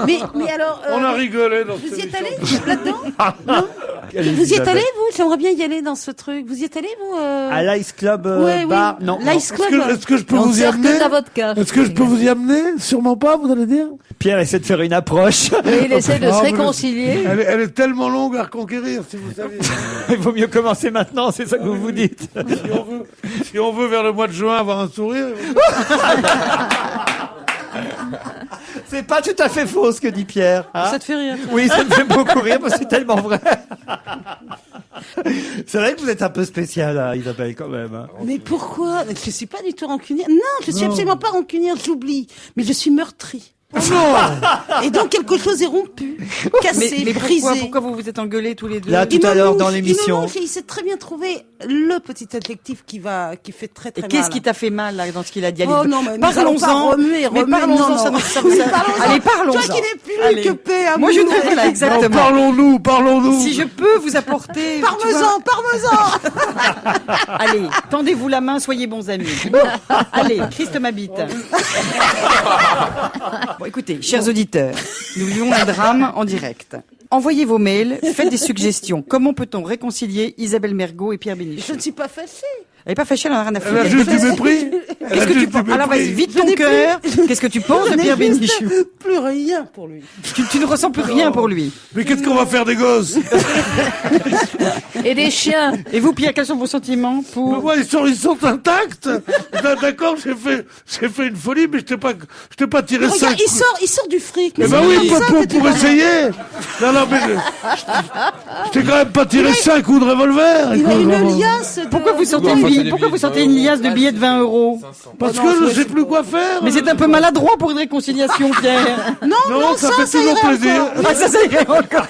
Mais alors. On a rigolé dans Vous cette y êtes émission. allé là-dedans? Vous y êtes allé vous? J'aimerais bien y aller dans ce truc. Vous y êtes allé vous? À l'Ice Club Ouais, bar, oui. non. L'Ice Club. Est-ce que je peux On vous y sert que amener de la vodka. Est-ce que je peux vous y amener? Sûrement pas, vous allez dire. Pierre essaie de faire une approche. Et il essaie de Ah, se mais réconcilier. Elle est tellement longue à reconquérir, si vous saviez. Il vaut mieux commencer maintenant, c'est ça que vous vous dites. Si on veut vers le mois de juin avoir un sourire. C'est pas tout à fait faux ce que dit Pierre. hein. Ça te fait rire. Oui, ça me fait beaucoup rire parce que c'est tellement vrai. C'est vrai que vous êtes un peu spécial, hein, Isabelle, quand même. hein. Mais pourquoi? Je suis pas du tout rancunière. Non, je suis absolument pas rancunière, j'oublie. Mais je suis meurtrie. Et donc quelque chose est rompu, cassé, Mais brisé. pourquoi vous vous êtes engueulés tous les deux? Là, tout Il à me l'heure mouche, dans il me l'émission. mouche et il sait très bien trouver le petit adjectif qui fait très Et mal. qu'est-ce qui t'a fait mal là, dans ce qu'il a dit? Oh non, mais nous allons pas remuer, mais remuer, parlons-en, non, ça non. ça- Oui, parlons-en. Allez, parlons-en. Toi qui n'es plus Allez. que à Moi, je mourir. ne voilà, Alors, exactement. parlons-nous. Si je peux vous apporter... tu vois- Parmesan. Allez, tendez-vous la main, soyez bons amis. Allez, Christ m'habite. Bon, écoutez, chers auditeurs, nous vivons un drame en direct. envoyez vos mails, faites des suggestions. Comment peut-on réconcilier Isabelle Mergo et Pierre Bénichou? Je ne suis pas fâchée. Elle est pas fâchée, elle en a rien à foutre. Elle a juste du mépris. Qu'est-ce que tu penses? Alors vas-y, vide ton cœur. Qu'est-ce que tu penses de Pierre Bénichou? Plus rien pour lui. Tu ne ressens plus rien pour lui. Mais qu'est-ce qu'on va faire des gosses? Et des chiens. Et vous, Pierre, quels sont vos sentiments Mais pour... moi, ils sont intacts. D'accord, j'ai fait une folie, mais je t'ai pas tiré Regarde, 5 il sort du fric. Eh mais ben c'est oui, comme ça que tu pour vas- essayer. Non, mais je t'ai quand même pas tiré 5 coups de revolver. Il a écoute, une vraiment. liasse. Pourquoi vous sortez une liasse de billets de 20 euros? Parce que je sais plus quoi faire. Mais c'est un peu maladroit pour une réconciliation, Pierre. Non, ça fait toujours irait plaisir. encore. Ah, ça irait encore.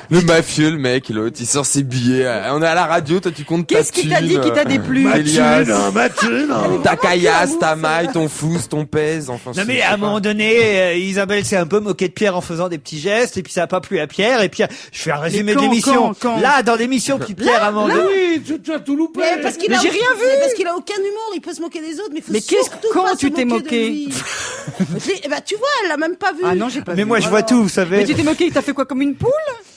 Le mafieux, le mec, l'autre, il sort ses billets. On est à la radio, toi tu comptes ta Qu'est-ce qui t'a dit qui t'a déplu? Elias. Mathieu, Ta caillasse, ta maille, ton fous, ton pèse, enfin. Non mais à un moment donné, Isabelle s'est un peu moquée de Pierre en faisant des petits gestes, et puis ça a pas plu à Pierre, et puis je fais un résumé de quand, l'émission. quand Là, dans l'émission, puis Pierre à un moment donné. Oui, tu as tout loupé. Mais parce qu'il Mais a j'ai rien vu. c'est parce qu'il a aucun humour, il peut se moquer des autres, mais il faut Mais qu'est-ce- surtout quand pas tu se t'es moquer de moqué lui. Eh ben, tu vois, elle l'a même pas vu. Ah non, j'ai pas Mais vu. moi, je vois tout, vous savez. Mais tu t'es moqué, t'as fait quoi, comme une poule?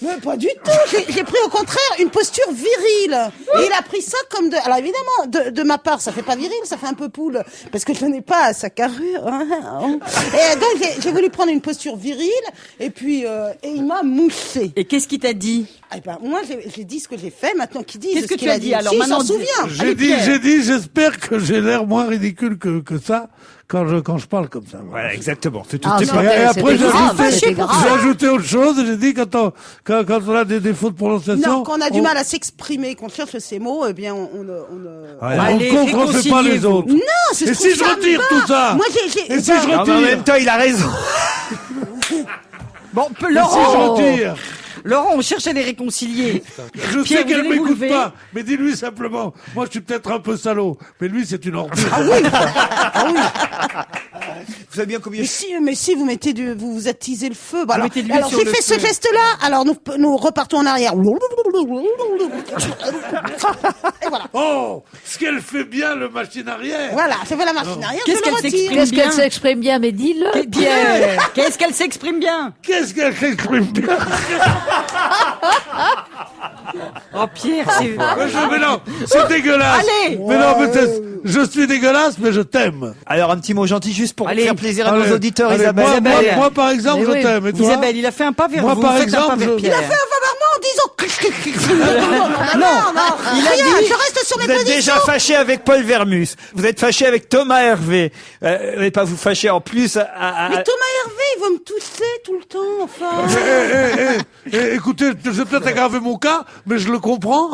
Mais pas du tout. J'ai pris au contraire une posture virile. Et il a pris ça comme de. Alors évidemment, de ma part, ça fait pas viril, ça fait un peu poule, parce que je n'ai pas sa carrure. Et donc j'ai voulu prendre une posture virile, et puis et il m'a mouché. Et qu'est-ce qu'il t'a dit? Eh ben moi j'ai dit ce que j'ai fait. Maintenant qu'il dit. Qu'est-ce que qu'il tu as a dit alors? Si, Maintenant, s'en souvient. J'ai dit, j'espère que j'ai l'air moins ridicule que ça quand je parle comme ça. moi. Voilà, exactement. C'est tout. Ah, c'est non, pas- Et après, c'était grave, c'était grave. j'ai ajouté autre chose. J'ai dit quand on a des défauts de prononciation. Non, quand on a du mal à s'exprimer, qu'on cherche ces mots, eh bien on Voilà. Allez, on ne fait pas les réconciliez-vous. autres. Non, c'est Et si je retire tout ça? Moi, Et si je Non, mais en même retire? temps, il a raison. Bon, Et si je Laurent, retire? Laurent, on cherche à les réconcilier. Je Pierre, sais qu'elle vous allez vous m'écoute lever. pas, mais dis-lui simplement. Moi, je suis peut-être un peu salaud, mais lui, c'est une ordure. Vous savez bien combien Mais si vous mettez vous attisez le feu. Bah alors mettez de l'huile sur j'ai le fait ce feu. geste-là. Alors nous repartons en arrière. Et voilà. Oh, ce qu'elle fait bien, le machine arrière. Voilà, j'ai fait la machine arrière. Qu'est-ce je le qu'elle retire. s'exprime Qu'est-ce bien. qu'elle s'exprime bien, mais dis-le, Pierre, qu'est-ce qu'elle s'exprime bien? Qu'est-ce qu'elle s'exprime bien? Oh, Pierre, c'est... Mais non, c'est dégueulasse. Allez. Mais non, mais je suis dégueulasse, mais je t'aime. Alors, un petit mot gentil juste pour Allez. faire plaisir à Allez, nos auditeurs, allez, Isabelle. moi, par exemple, Mais je oui. t'aime. Et toi? Isabelle, il a fait un pas vers Moi, vous. par Faites un pas exemple, vers je- Pierre. Il a fait un vabarment en disant. Non, il a rien, dit- je reste sur mes Vous êtes positions. déjà fâché avec Paul Vermus. Vous êtes fâché avec Thomas Hervé. Et pas vous fâcher en plus Mais Thomas Hervé, il va me tousser tout le temps, enfin. Écoutez, j'ai peut-être aggravé mon cas, mais je le comprends.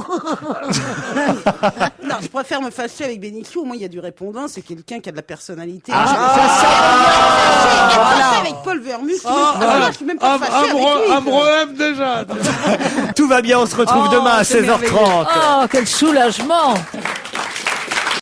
Non, je préfère me fâcher avec Bénichou. Au moins, il y a du répondant. C'est quelqu'un qui a de la personnalité. Voilà. Fâché avec Paul Vermus. Je suis même pas fâché avec lui. Amroem déjà. Tout va bien, on se retrouve Oh, demain à c'est 16h30. Oh, quel soulagement!